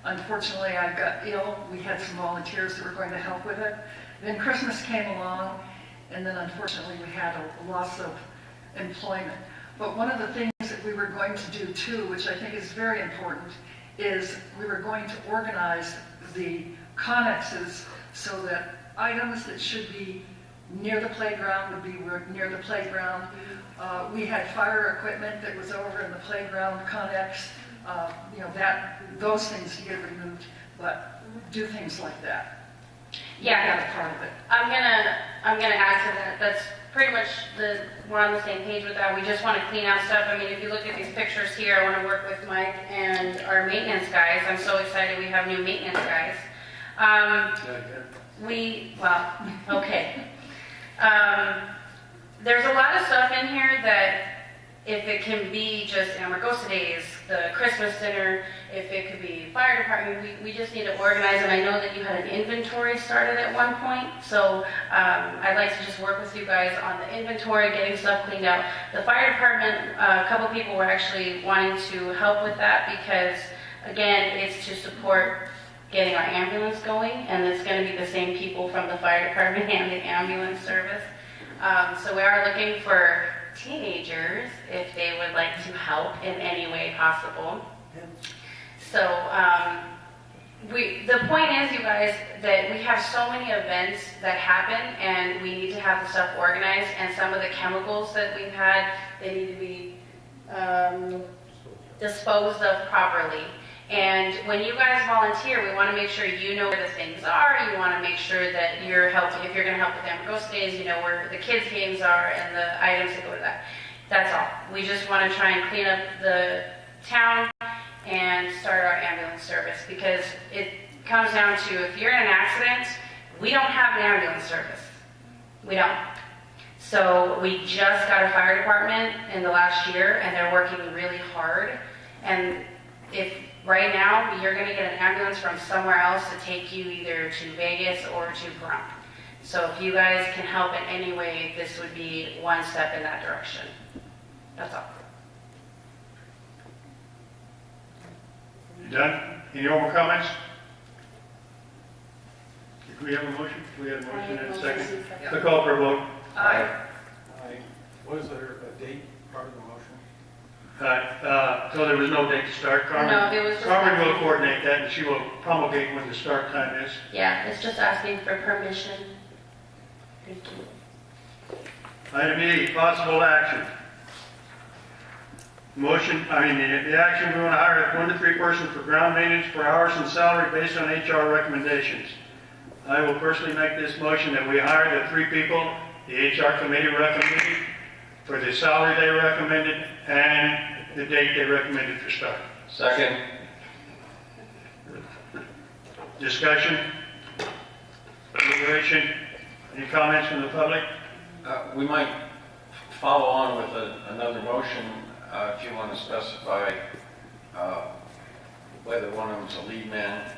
Unfortunately, I got ill. We had some volunteers that were going to help with it. Then Christmas came along, and then unfortunately we had a loss of employment. But one of the things that we were going to do too, which I think is very important, is we were going to organize the connexes so that items that should be near the playground would be near the playground. We had fire equipment that was over in the playground connex, you know, those things to get removed, but do things like that. Yeah, That's part of it. I'm gonna add to that. That's pretty much we're on the same page with that. We just want to clean out stuff. I mean, if you look at these pictures here, I want to work with Mike and our maintenance guys. I'm so excited we have new maintenance guys. Okay. There's a lot of stuff in here that if it can be just Amargosa days, the Christmas dinner, if it could be fire department, we just need to organize. And I know that you had an inventory started at one point, so I'd like to just work with you guys on the inventory, getting stuff cleaned out. The fire department, a couple people were actually wanting to help with that because, again, it's to support getting our ambulance going, and it's going to be the same people from the fire department and the ambulance service. So we are looking for teenagers if they would like to help in any way possible. So the point is, you guys, that we have so many events that happen and we need to have the stuff organized, and some of the chemicals that we've had, they need to be disposed of properly. And when you guys volunteer, we want to make sure you know where the things are. You want to make sure that you're helping. If you're going to help with Amargosa days, you know where the kids' games are and the items that go to that. That's all. We just want to try and clean up the town and start our ambulance service, because it comes down to, if you're in an accident, we don't have an ambulance service. We don't. So we just got a fire department in the last year, and they're working really hard. And if right now you're going to get an ambulance from somewhere else to take you either to Vegas or to Pahrump. So if you guys can help in any way, this would be one step in that direction. That's all. You done? Any more comments? Did we have a motion? We had a motion and a second. The call for a vote. Aye. Was there a date part of the motion? So there was no date to start. Carmen, No, it was just Carmen will asking. coordinate that, and she will promulgate when the start time is. Yeah, it's just asking for permission. Thank you. Item E, possible action. The action, we want to hire a 1 to 3 person for ground maintenance for hours and salary based on HR recommendations. I will personally make this motion that we hire the 3 people the HR committee recommended for the salary they recommended and the date they recommended for start. Second. Discussion? Deliberation? Any comments from the public? We might follow on with another motion if you want to specify whether one of them's a lead man.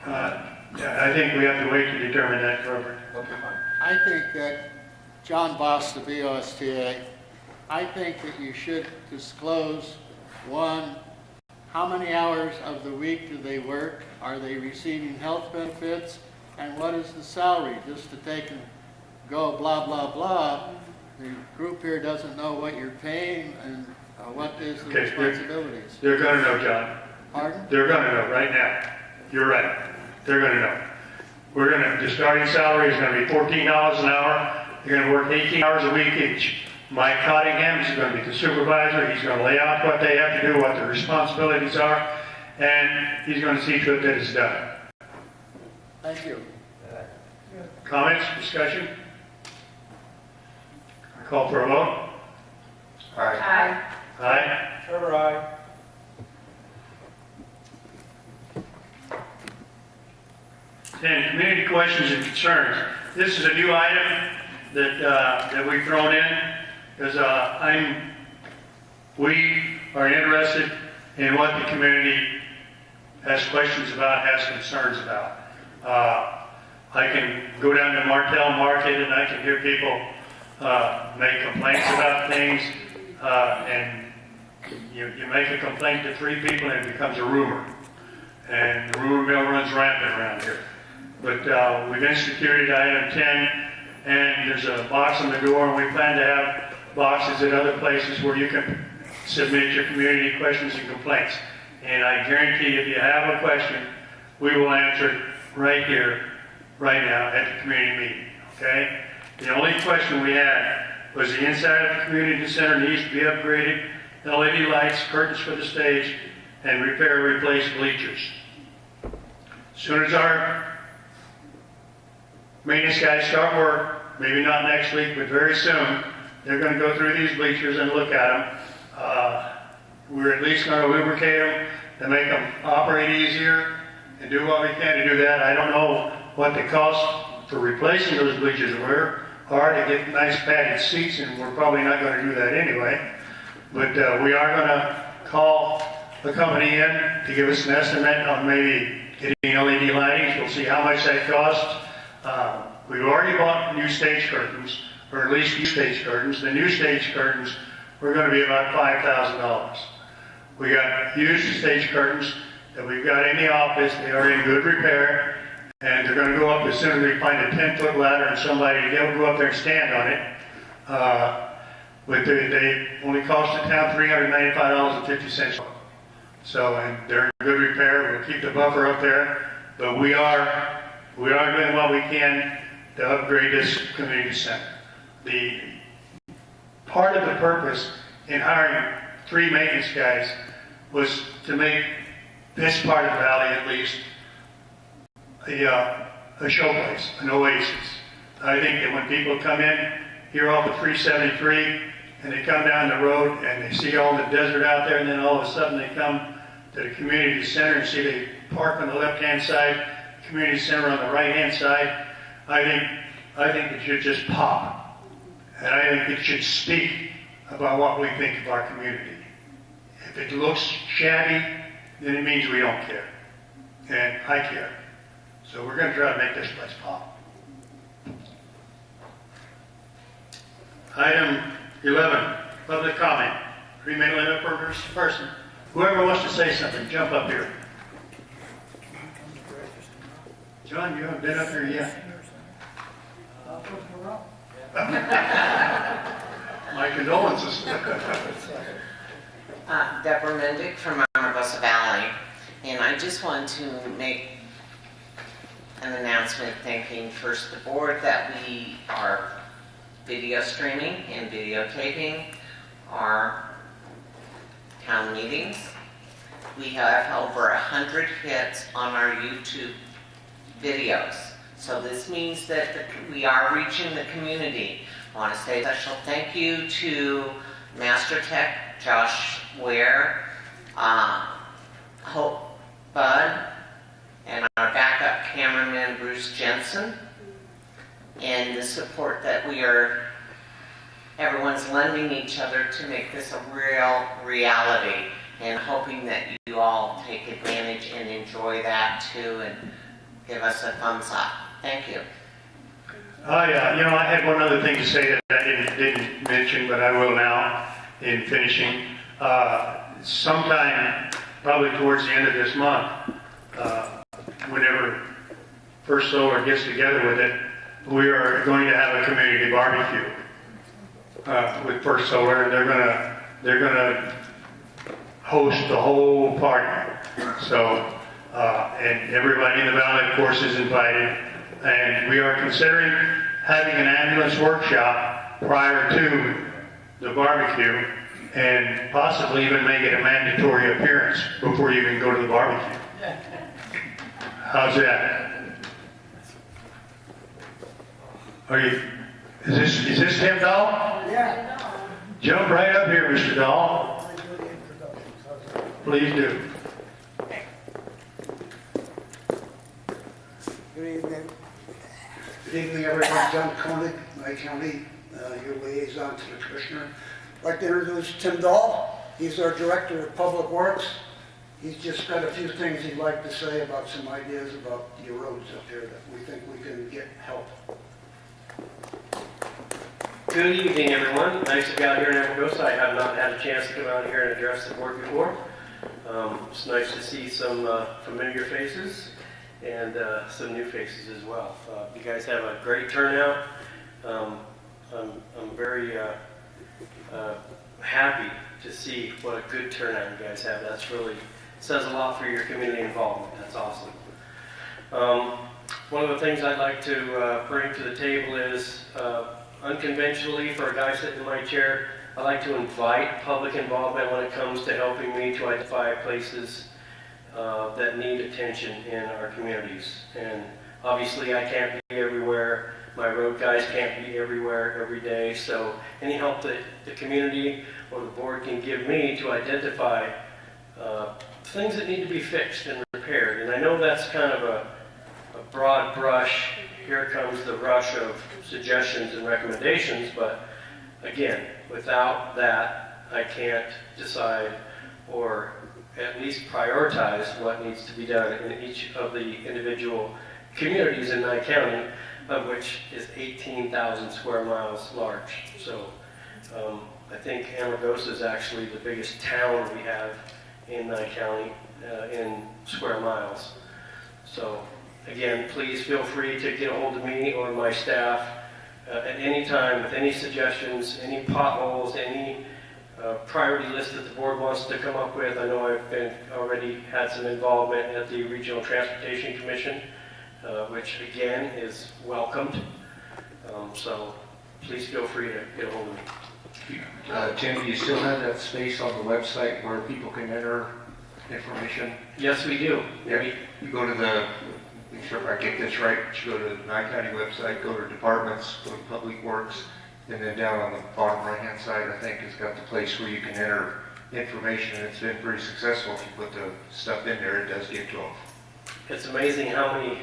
I think we have to wait to determine that, Robert. Okay, fine. I think that John Boss, the VOSTA, I think that you should disclose, one, how many hours of the week do they work? Are they receiving health benefits? And what is the salary? Just to take and go blah, blah, blah. The group here doesn't know what you're paying and what is the responsibilities. They're going to know, John. Pardon? They're going to know right now. You're right. They're going to know. The starting salary is going to be $14 an hour. They're going to work 18 hours a week each. Mike Cottingham is going to be the supervisor. He's going to lay out what they have to do, what their responsibilities are, and he's going to see to it that it's done. Thank you. Comments, discussion? I call for a vote. Aye. Aye. Trevor, aye. And community questions and concerns. This is a new item that we've thrown in because we are interested in what the community has questions about, has concerns about. I can go down to Martell Market and I can hear people make complaints about things, and you make a complaint to 3 people and it becomes a rumor. And the rumor mill runs rampant around here. But we've instituted item 10, and there's a box on the door, and we plan to have boxes at other places where you can submit your community questions and complaints. And I guarantee if you have a question, we will answer it right here, right now at the community meeting, okay? The only question we had was the inside of the community center needs to be upgraded, LED lights, curtains for the stage, and repair or replace bleachers. As soon as our maintenance guys start work, maybe not next week, but very soon, they're going to go through these bleachers and look at them. We're at least going to lubricate them and make them operate easier and do what we can to do that. I don't know what the cost for replacing those bleachers are to get nice padded seats, and we're probably not going to do that anyway. But we are going to call the company in to give us an estimate on maybe getting LED lighting. We'll see how much that costs. We've already bought new stage curtains, or at least new stage curtains. The new stage curtains were going to be about $5,000. We got used stage curtains that we've got in the office. They are in good repair, and they're going to go up as soon as we find a 10-foot ladder and somebody to be able to go up there and stand on it. But they only cost the town $395.50. So, and they're in good repair. We'll keep the buffer up there, but we are doing what we can to upgrade this community center. The part of the purpose in hiring 3 maintenance guys was to make this part of the valley, at least, a showplace, an oasis. I think that when people come in here off of 373 and they come down the road and they see all the desert out there, and then all of a sudden they come to the community center and see they park on the left-hand side, community center on the right-hand side, I think it should just pop. And I think it should speak about what we think of our community. If it looks shabby, then it means we don't care. And I care. So we're going to try to make this place pop. Item 11, public comment. 3-minute limit per person. Whoever wants to say something, jump up here. John, you haven't been up here yet. My condolences. Deborah Mendick from Amargosa Valley, and I just want to make an announcement thanking first the board that we are video streaming and videotaping our town meetings. We have over 100 hits on our YouTube videos. So this means that we are reaching the community. I want to say a special thank you to Master Tech Josh Ware, Hope Bud, and our backup cameraman Bruce Jensen, and the support that everyone's lending each other to make this a real reality, and hoping that you all take advantage and enjoy that too, and give us a thumbs up. Thank you. I had one other thing to say that I didn't mention, but I will now in finishing. Sometime, probably towards the end of this month, whenever First Solar gets together with it, we are going to have a community barbecue with First Solar, and they're gonna host the whole party. So, and everybody in the valley, of course, is invited. And we are considering having an ambulance workshop prior to the barbecue, and possibly even make it a mandatory appearance before you even go to the barbecue. How's that? Is this Tim Dahl? Yeah. Jump right up here, Mr. Dahl. Please do. Good evening. Good evening, everyone. John Koenig, my county, your liaison to the commissioner. I'd like to introduce Tim Dahl. He's our Director of Public Works. He's just got a few things he'd like to say about some ideas about the roads up here that we think we can get help. Good evening, everyone. Nice to be out here in Amargosa. I have not had a chance to come out here and address the board before. It's nice to see some familiar faces and some new faces as well. You guys have a great turnout. I'm very happy to see what a good turnout you guys have. That's really says a lot for your community involvement. That's awesome. One of the things I'd like to bring to the table is unconventionally, for a guy sitting in my chair, I like to invite public involvement when it comes to helping me to identify places that need attention in our communities. And obviously I can't be everywhere. My road guys can't be everywhere every day. So any help that the community or the board can give me to identify things that need to be fixed and repaired. And I know that's kind of a broad brush. Here comes the rush of suggestions and recommendations, but again, without that, I can't decide or at least prioritize what needs to be done in each of the individual communities in Nye County, of which is 18,000 square miles large. So I think Amargosa is actually the biggest town we have in Nye County in square miles. So again, please feel free to get a hold of me or my staff at any time with any suggestions, any potholes, any priority list that the board wants to come up with. I know I've already had some involvement at the Regional Transportation Commission, which again is welcomed. So please feel free to get a hold of me. Tim, do you still have that space on the website where people can enter information? Yes, we do. Yeah, you go to the, make sure if I get this right, you go to the Nye County website, go to departments, go to Public Works, and then down on the bottom right-hand side, I think, it's got the place where you can enter information. It's been pretty successful. If you put the stuff in there, it does get to them. It's amazing how many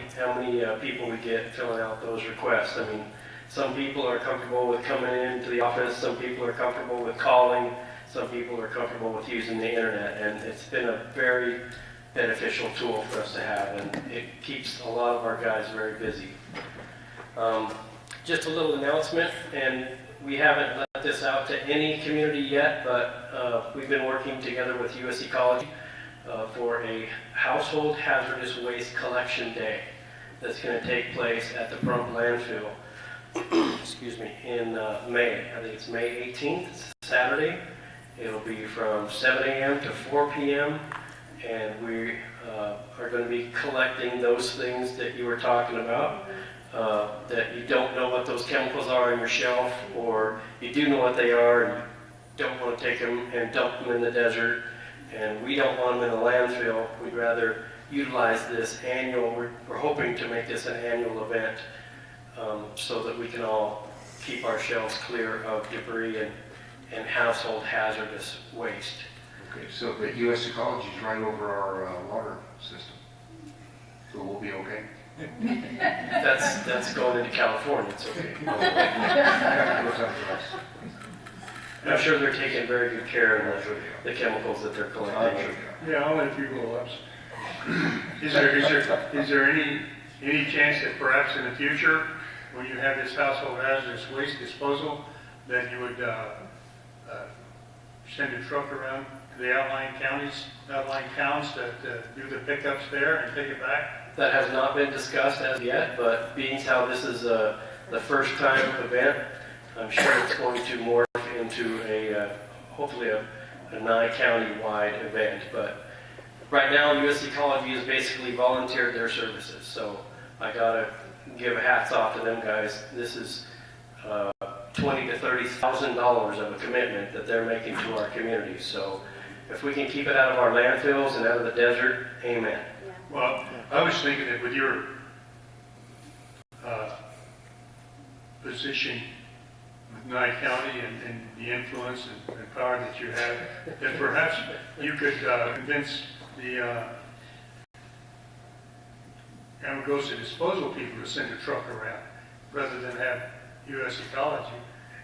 people we get filling out those requests. I mean, some people are comfortable with coming into the office, some people are comfortable with calling, some people are comfortable with using the internet, and it's been a very beneficial tool for us to have, and it keeps a lot of our guys very busy. Just a little announcement, and we haven't let this out to any community yet, but we've been working together with US Ecology for a household hazardous waste collection day that's going to take place at the Brump landfill excuse me, in May. I think it's May 18th, it's Saturday. It'll be from 7 a.m. to 4 p.m. and we are going to be collecting those things that you were talking about, that you don't know what those chemicals are on your shelf, or you do know what they are and you don't want to take them and dump them in the desert. And we don't want them in the landfill. We'd rather utilize this annual, we're hoping to make this an annual event so that we can all keep our shelves clear of debris and household hazardous waste. Okay, so the U.S. Ecology is right over our water system, so we'll be okay? That's going into California, it's okay. I'm sure they're taking very good care of the chemicals that they're collecting. Yeah, I'll let you go up. Is there any chance that perhaps in the future, when you have this household hazardous waste disposal, that you would send a truck around to the outlying towns that do the pickups there and take it back? That has not been discussed as yet, but being how this is the first time event, I'm sure it's going to morph into hopefully a Nye-County-wide event. But right now, U.S. Ecology has basically volunteered their services, so I gotta give hats off to them guys. This is $20,000 to $30,000 of a commitment that they're making to our community. So if we can keep it out of our landfills and out of the desert, amen. Well, I was thinking that with your position with Nye County and the influence and power that you have, that perhaps you could convince the Amargosa disposal people to send a truck around rather than have U.S. Ecology.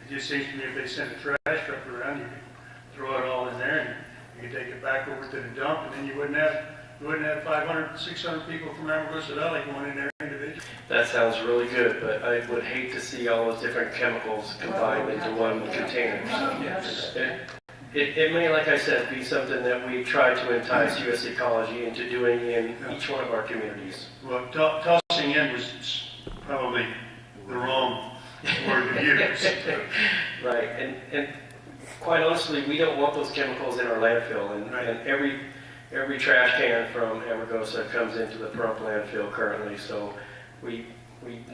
It just seems to me if they send a trash truck around, you could throw it all in there and you could take it back over to the dump, and then you wouldn't have 500, 600 people from Amargosa Valley going in there individually. That sounds really good, but I would hate to see all those different chemicals combined into one container. So it may, like I said, be something that we try to entice U.S. Ecology into doing in each one of our communities. Well, tossing in was probably the wrong word to use. Right, and quite honestly, we don't want those chemicals in our landfill, and every trash can from Amargosa comes into the Pahrump landfill currently, so we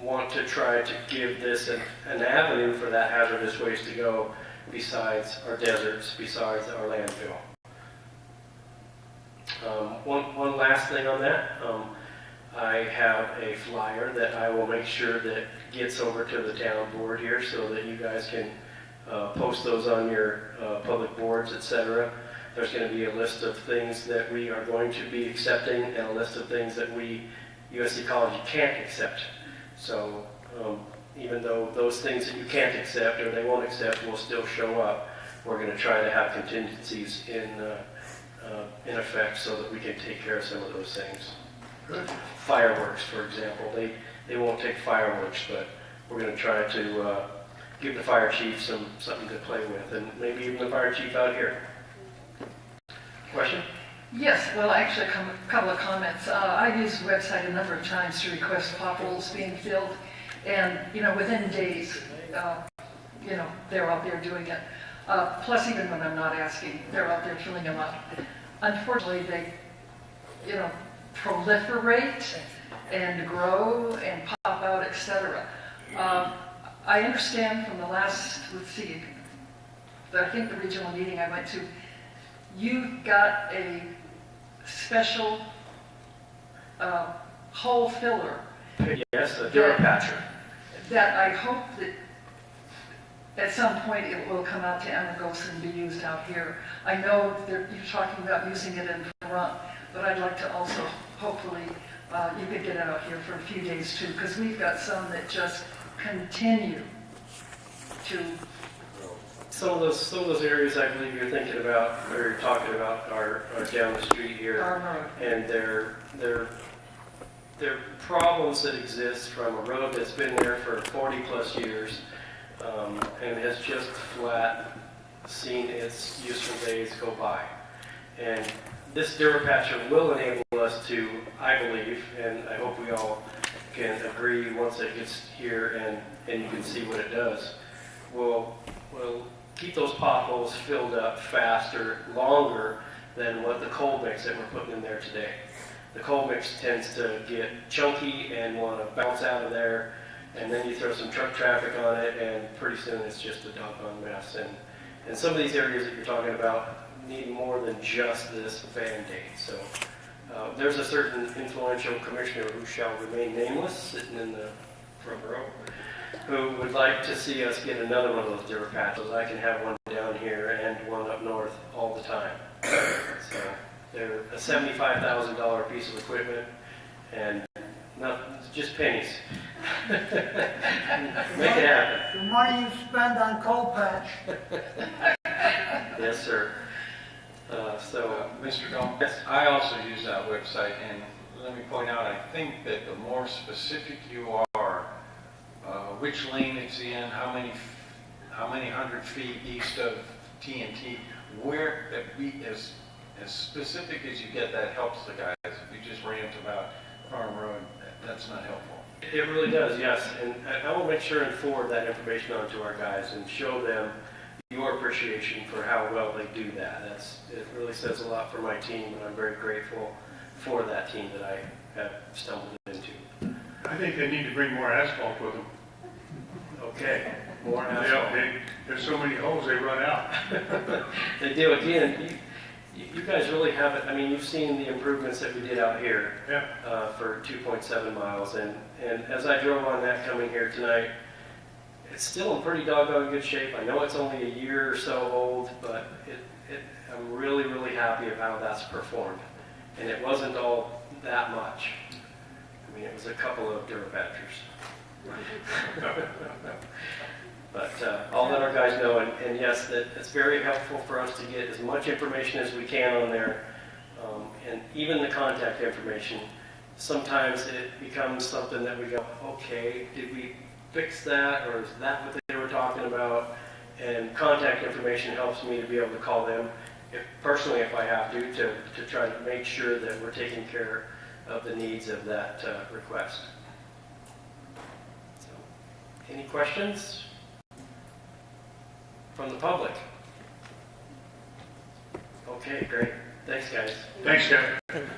want to try to give this an avenue for that hazardous waste to go besides our deserts, besides our landfill. One last thing on that. I have a flyer that I will make sure that gets over to the town board here so that you guys can post those on your public boards, etc. There's going to be a list of things that we are going to be accepting and a list of things that U.S. Ecology can't accept. So even though those things that you can't accept or they won't accept will still show up, we're going to try to have contingencies in effect so that we can take care of some of those things. Good. Fireworks, for example, they won't take fireworks, but we're going to try to give the fire chief something to play with, and maybe even the fire chief out here. Question? Yes, well, actually, a couple of comments. I've used the website a number of times to request potholes being filled, and, within days, they're out there doing it. Plus, even when I'm not asking, they're out there filling them up. Unfortunately, they, proliferate and grow and pop out, etc. I understand from the last, I think the regional meeting I went to, you got a special hole filler. Yes, a Durapatcher. That I hope that at some point it will come out to Amargosa and be used out here. I know that you're talking about using it in Pahrump, but I'd like to also, hopefully, you could get it out here for a few days too, because we've got some that just continue to. Some of those areas I believe you're thinking about, or you're talking about, are down the street here, and they're problems that exist from a road that's been there for 40 plus years, and has just flat seen its useful days go by. And this Durapatcher will enable us to, I believe, and I hope we all can agree once it gets here and you can see what it does, will keep those potholes filled up faster, longer than what the cold mix that we're putting in there today. The cold mix tends to get chunky and want to bounce out of there, and then you throw some truck traffic on it, and pretty soon it's just a doggone mess. And some of these areas that you're talking about, need more than just this Band-Aid. So there's a certain influential commissioner who shall remain nameless, sitting in the front row, who would like to see us get another one of those Dura patches. I can have one down here and one up north all the time. So they're a $75,000 piece of equipment, and just pennies. Make it happen. The money you spend on cold patch. Yes, sir. Mr. Dahl, I also use that website, and let me point out, I think that the more specific you are, which lane it's in, how many 100 feet east of TNT, where that be as specific as you get, that helps the guys. If you just rant about Farm Road, that's not helpful. It really does, yes. And I will make sure and forward that information on to our guys and show them your appreciation for how well they do that. It really says a lot for my team, and I'm very grateful for that team that I have stumbled into. I think they need to bring more asphalt with them. Okay, more asphalt. There's so many holes, they run out. They do. Again, you guys really haven't, I mean, you've seen the improvements that we did out here for 2.7 miles. And as I drove on that coming here tonight, it's still in pretty doggone good shape. I know it's only a year or so old, but I'm really, really happy of how that's performed. And it wasn't all that much. I mean, it was a couple of Durapatchers. But I'll let our guys know, and yes, that it's very helpful for us to get as much information as we can on there, and even the contact information. Sometimes it becomes something that we go, okay, did we fix that, or is that what they were talking about? And contact information helps me to be able to call them, personally if I have to try to make sure that we're taking care of the needs of that request. So, any questions from the public? Okay, great. Thanks, guys. Thanks, Kevin.